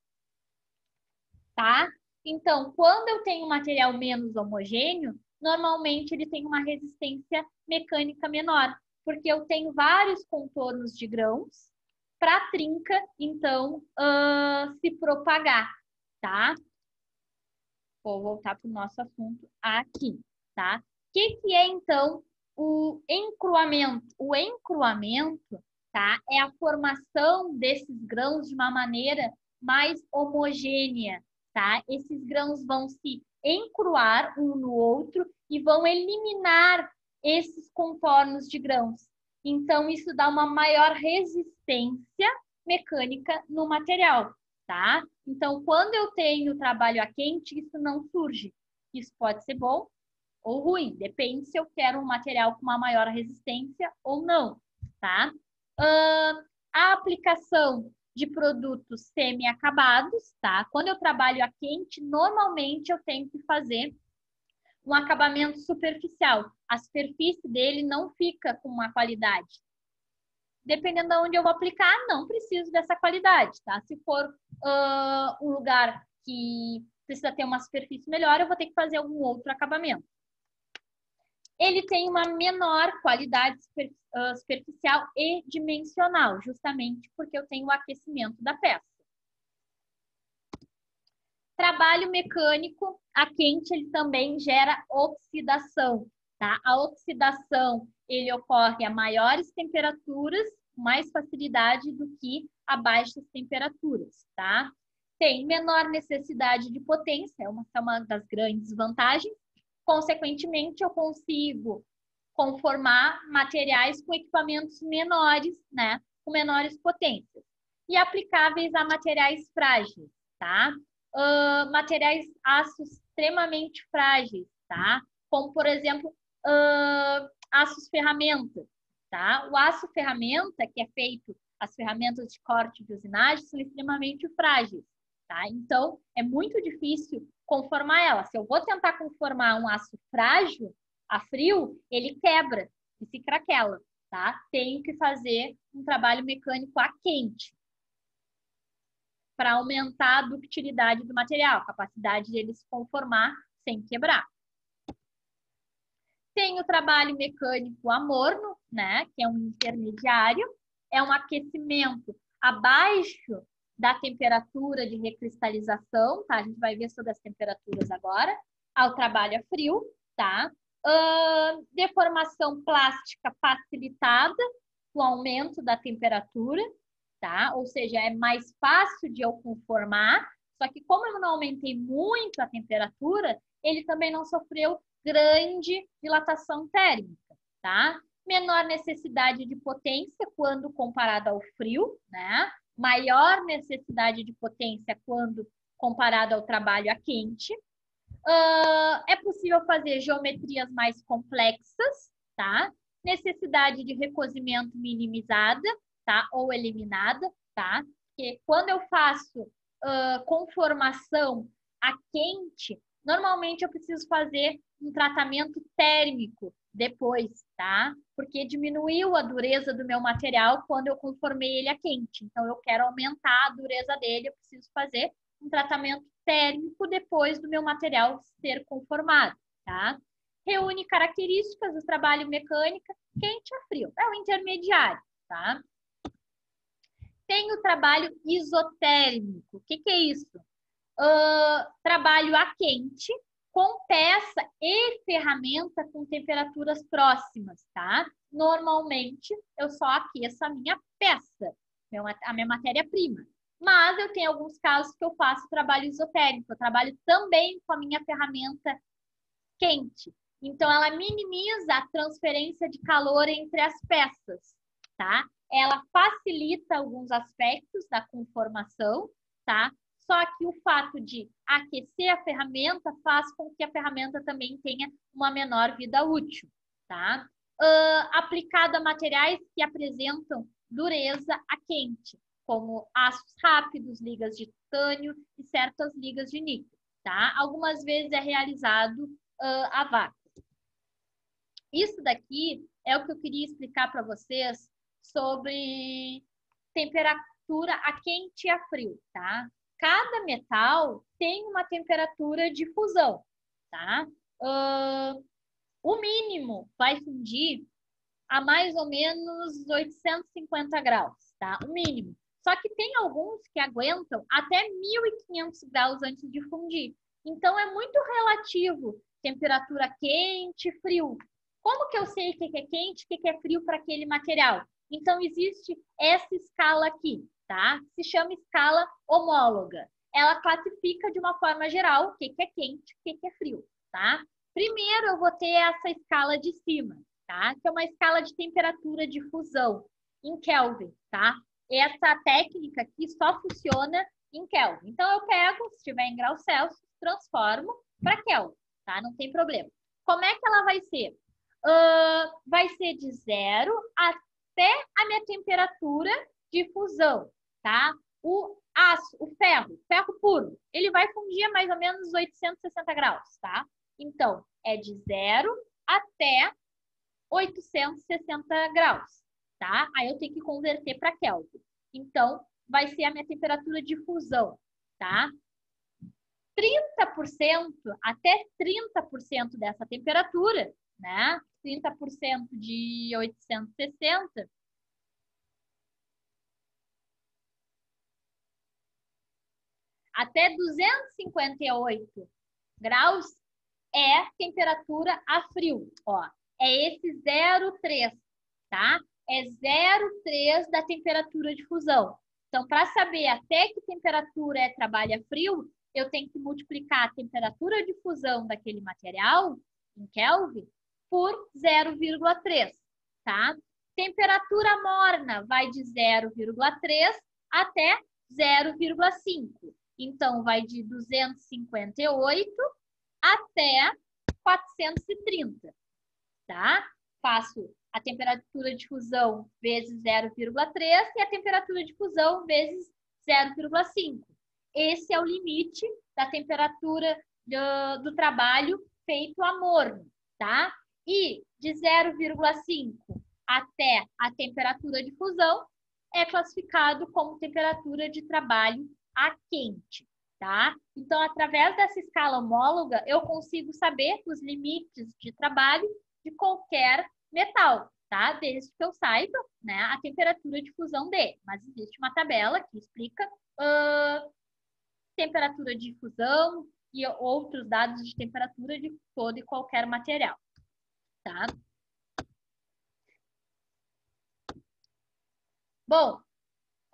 Tá? Então, quando eu tenho um material menos homogêneo, normalmente ele tem uma resistência mecânica menor, porque eu tenho vários contornos de grãos para a trinca, então, se propagar, tá? Vou voltar para o nosso assunto aqui, tá? O que é, então, o encruamento? O encruamento, tá? É a formação desses grãos de uma maneira mais homogênea, tá? Esses grãos vão se encruar um no outro e vão eliminar esses contornos de grãos. Então, isso dá uma maior resistência mecânica no material, tá? Então, quando eu tenho trabalho a quente, isso não surge. Isso pode ser bom ou ruim, depende se eu quero um material com uma maior resistência ou não, tá? A aplicação de produtos semi-acabados, tá? Quando eu trabalho a quente, normalmente eu tenho que fazer um acabamento superficial. A superfície dele não fica com uma qualidade. Dependendo de onde eu vou aplicar, não preciso dessa qualidade, tá? Se for um lugar que precisa ter uma superfície melhor, eu vou ter que fazer algum outro acabamento. Ele tem uma menor qualidade superficial e dimensional, justamente porque eu tenho o aquecimento da peça. Trabalho mecânico a quente, ele também gera oxidação, tá? A oxidação, ele ocorre a maiores temperaturas, mais facilidade do que a baixas temperaturas, tá? Tem menor necessidade de potência, é uma das grandes vantagens. Consequentemente, eu consigo conformar materiais com equipamentos menores, né? Com menores potências. E aplicáveis a materiais frágeis, tá? Materiais aços extremamente frágeis, tá? Como, por exemplo, aços ferramenta, tá? O aço ferramenta, que é feito, as ferramentas de corte de usinagem, são extremamente frágeis, tá? Então, é muito difícil conformar ela. Se eu vou tentar conformar um aço frágil, a frio, ele quebra e se craquela, tá? Tenho que fazer um trabalho mecânico a quente para aumentar a ductilidade do material, a capacidade de ele se conformar sem quebrar. Tem o trabalho mecânico a morno, né, que é um intermediário, é um aquecimento abaixo da temperatura de recristalização, tá? A gente vai ver sobre as temperaturas agora. Ao trabalho a frio, tá? Deformação plástica facilitada, o aumento da temperatura, tá? Ou seja, é mais fácil de eu conformar, só que como eu não aumentei muito a temperatura, ele também não sofreu grande dilatação térmica, tá? Menor necessidade de potência quando comparado ao frio, né? Maior necessidade de potência quando comparado ao trabalho a quente. É possível fazer geometrias mais complexas, tá? Necessidade de recozimento minimizada, tá? Ou eliminada, tá? Porque quando eu faço conformação a quente, Normalmente eu preciso fazer um tratamento térmico depois, tá? Porque diminuiu a dureza do meu material quando eu conformei ele a quente. Então, eu quero aumentar a dureza dele, eu preciso fazer um tratamento térmico depois do meu material ser conformado, tá? Reúne características do trabalho mecânica, quente a frio. É o intermediário, tá? Tem o trabalho isotérmico. O que é isso? Trabalho a quente com peça e ferramenta com temperaturas próximas, tá? Normalmente, eu só aqueço a minha peça, a minha matéria-prima. Mas eu tenho alguns casos que eu faço trabalho isotérmico. Eu trabalho também com a minha ferramenta quente. Então, ela minimiza a transferência de calor entre as peças, tá? Ela facilita alguns aspectos da conformação, tá? Só que o fato de aquecer a ferramenta faz com que a ferramenta também tenha uma menor vida útil, tá? Aplicado a materiais que apresentam dureza a quente, como aços rápidos, ligas de titânio e certas ligas de níquel, tá? Algumas vezes é realizado a vácuo. Isso daqui é o que eu queria explicar para vocês sobre temperatura a quente e a frio, tá? Cada metal tem uma temperatura de fusão, tá? O mínimo vai fundir a mais ou menos 850 graus, tá? O mínimo. Só que tem alguns que aguentam até 1500 graus antes de fundir. Então, é muito relativo temperatura quente, frio. Como que eu sei o que é quente e o que é frio para aquele material? Então, existe essa escala aqui, tá? Se chama escala homóloga. Ela classifica de uma forma geral o que é quente e o que é frio, tá? Primeiro, eu vou ter essa escala de cima, tá? Que é uma escala de temperatura de fusão em Kelvin, tá? Essa técnica aqui só funciona em Kelvin. Então, eu pego, se estiver em graus Celsius, transformo para Kelvin, tá? Não tem problema. Como é que ela vai ser? Vai ser de 0 até a minha temperatura de fusão, tá? O aço, o ferro puro, ele vai fundir a mais ou menos 860 graus, tá? Então, é de 0 até 860 graus, tá? Aí eu tenho que converter para Kelvin. Então, vai ser a minha temperatura de fusão, tá? 30% até 30% dessa temperatura, né? 30% de 860 até 258 graus é temperatura a frio, ó. É esse 0,3, tá? É 0,3 da temperatura de fusão. Então, para saber até que temperatura é trabalho a frio, eu tenho que multiplicar a temperatura de fusão daquele material, em Kelvin, por 0,3, tá? Temperatura morna vai de 0,3 até 0,5. Então, vai de 258 até 430, tá? Faço a temperatura de fusão vezes 0,3 e a temperatura de fusão vezes 0,5. Esse é o limite da temperatura do trabalho feito a morno, tá? E de 0,5 até a temperatura de fusão é classificado como temperatura de trabalho a quente, tá? Então, através dessa escala homóloga, eu consigo saber os limites de trabalho de qualquer metal, tá? Desde que eu saiba, né, a temperatura de fusão dele. Mas existe uma tabela que explica temperatura de fusão e outros dados de temperatura de todo e qualquer material, tá? Bom,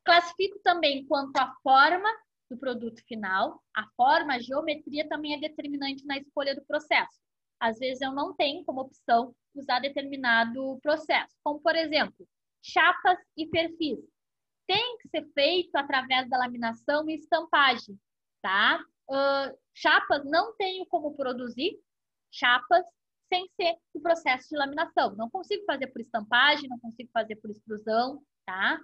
classifico também quanto à forma do produto final. A forma, a geometria também é determinante na escolha do processo. Às vezes eu não tenho como opção usar determinado processo, como por exemplo, chapas e perfis. Tem que ser feito através da laminação e estampagem, tá? Chapas não tenho como produzir chapas sem ser o processo de laminação. Não consigo fazer por estampagem, não consigo fazer por extrusão, tá?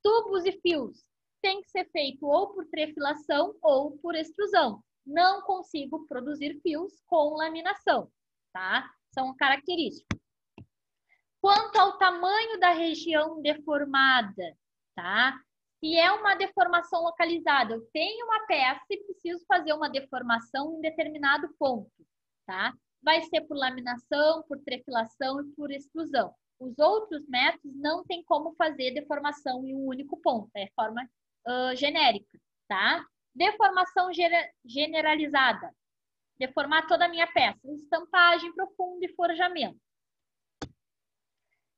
Tubos e fios tem que ser feito ou por trefilação ou por extrusão. não consigo produzir fios com laminação, tá? São características. Quanto ao tamanho da região deformada, tá? Se é uma deformação localizada, eu tenho uma peça e preciso fazer uma deformação em determinado ponto, tá? Vai ser por laminação, por trefilação e por extrusão. Os outros métodos não tem como fazer deformação em um único ponto, é forma genérica, tá? Deformação generalizada. Deformar toda a minha peça. Estampagem profunda e forjamento.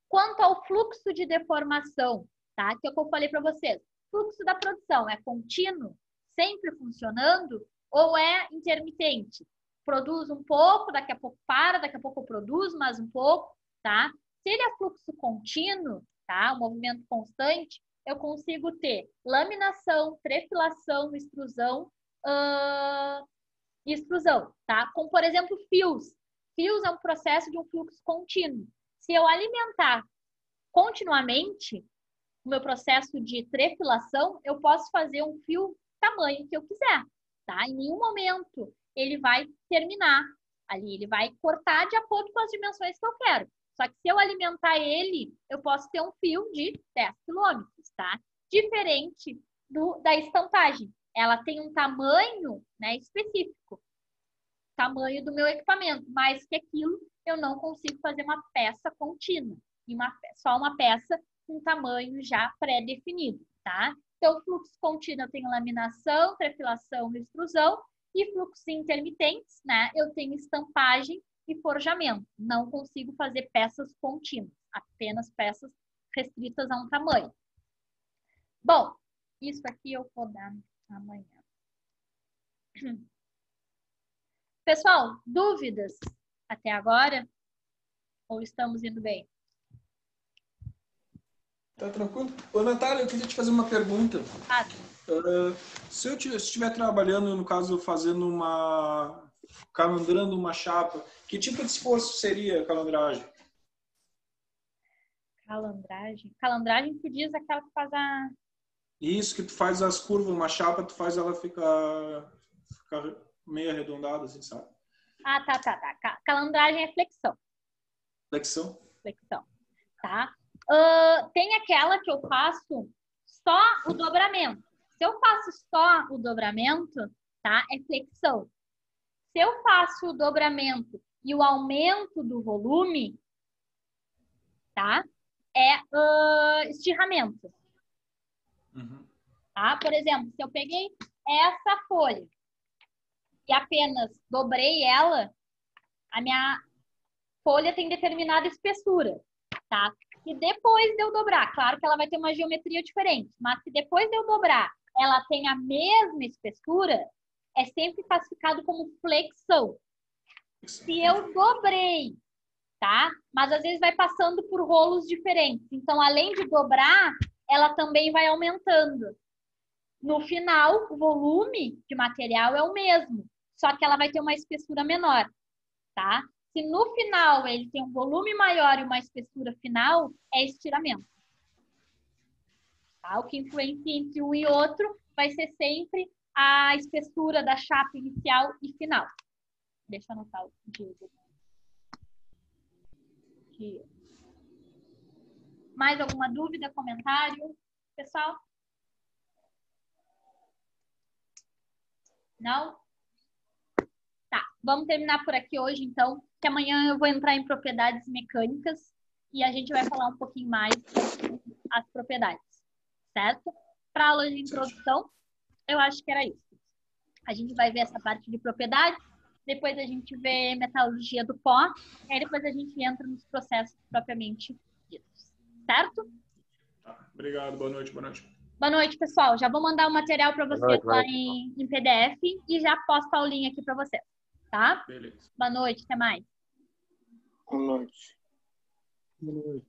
Quanto ao fluxo de deformação, tá? Que é o que eu falei para vocês. Fluxo da produção é contínuo, sempre funcionando, ou é intermitente? Produz um pouco, daqui a pouco para, daqui a pouco eu produzo mais um pouco, tá? Se ele é fluxo contínuo, tá? Um movimento constante, eu consigo ter laminação, trefilação, extrusão, tá? Como, por exemplo, fios. Fios é um processo de um fluxo contínuo. Se eu alimentar continuamente o meu processo de trefilação, eu posso fazer um fio tamanho que eu quiser, tá? Em nenhum momento ele vai terminar ali, ele vai cortar de acordo com as dimensões que eu quero. Só que se eu alimentar ele, eu posso ter um fio de 10 quilômetros, tá? Diferente da estampagem. Ela tem um tamanho, né, específico. Tamanho do meu equipamento. Mais que aquilo, eu não consigo fazer uma peça contínua. E só uma peça com tamanho já pré-definido, tá? Então, fluxo contínuo eu tenho laminação, trefilação e extrusão. E fluxos intermitentes, né? Eu tenho estampagem e forjamento. Não consigo fazer peças contínuas, apenas peças restritas a um tamanho. Bom, isso aqui eu vou dar amanhã. Pessoal, dúvidas até agora? Ou estamos indo bem? Tá tranquilo? Ô, Natália, eu queria te fazer uma pergunta. Se eu estiver trabalhando, no caso, calandrando uma chapa, que tipo de esforço seria a calandragem? Calandragem? Calandragem tu diz aquela que faz a... Isso, que tu faz as curvas, uma chapa, tu faz ela ficar meio arredondada, assim, sabe? Ah, tá. Calandragem é flexão. Flexão? Flexão, tá? Tem aquela que eu faço só o dobramento. Se eu faço só o dobramento, tá? É flexão. Se eu faço o dobramento e o aumento do volume, tá? É estirramento. Uhum. Tá? Por exemplo, se eu peguei essa folha e apenas dobrei ela, a minha folha tem determinada espessura, tá? E depois de eu dobrar, claro que ela vai ter uma geometria diferente, mas se depois de eu dobrar ela tem a mesma espessura, é sempre classificado como flexão. Se eu dobrei, tá? Mas às vezes vai passando por rolos diferentes. Então, além de dobrar, ela também vai aumentando. No final, o volume de material é o mesmo, só que ela vai ter uma espessura menor, tá? Se no final ele tem um volume maior e uma espessura final, é estiramento. Tá? O que influencia entre um e outro vai ser sempre a espessura da chapa inicial e final. Deixa eu anotar o Diego. Mais alguma dúvida, comentário? Pessoal? Não? Tá, vamos terminar por aqui hoje, então, que amanhã eu vou entrar em propriedades mecânicas e a gente vai falar um pouquinho mais sobre as propriedades, certo? Para a aula de introdução, eu acho que era isso. A gente vai ver essa parte de propriedades, depois a gente vê metalurgia do pó, e aí depois a gente entra nos processos propriamente ditos, certo? Tá, obrigado, boa noite. Boa noite, pessoal. Já vou mandar o material para vocês lá em PDF e já posto a aulinha aqui para vocês, tá? Beleza. Boa noite, até mais. Boa noite. Boa noite.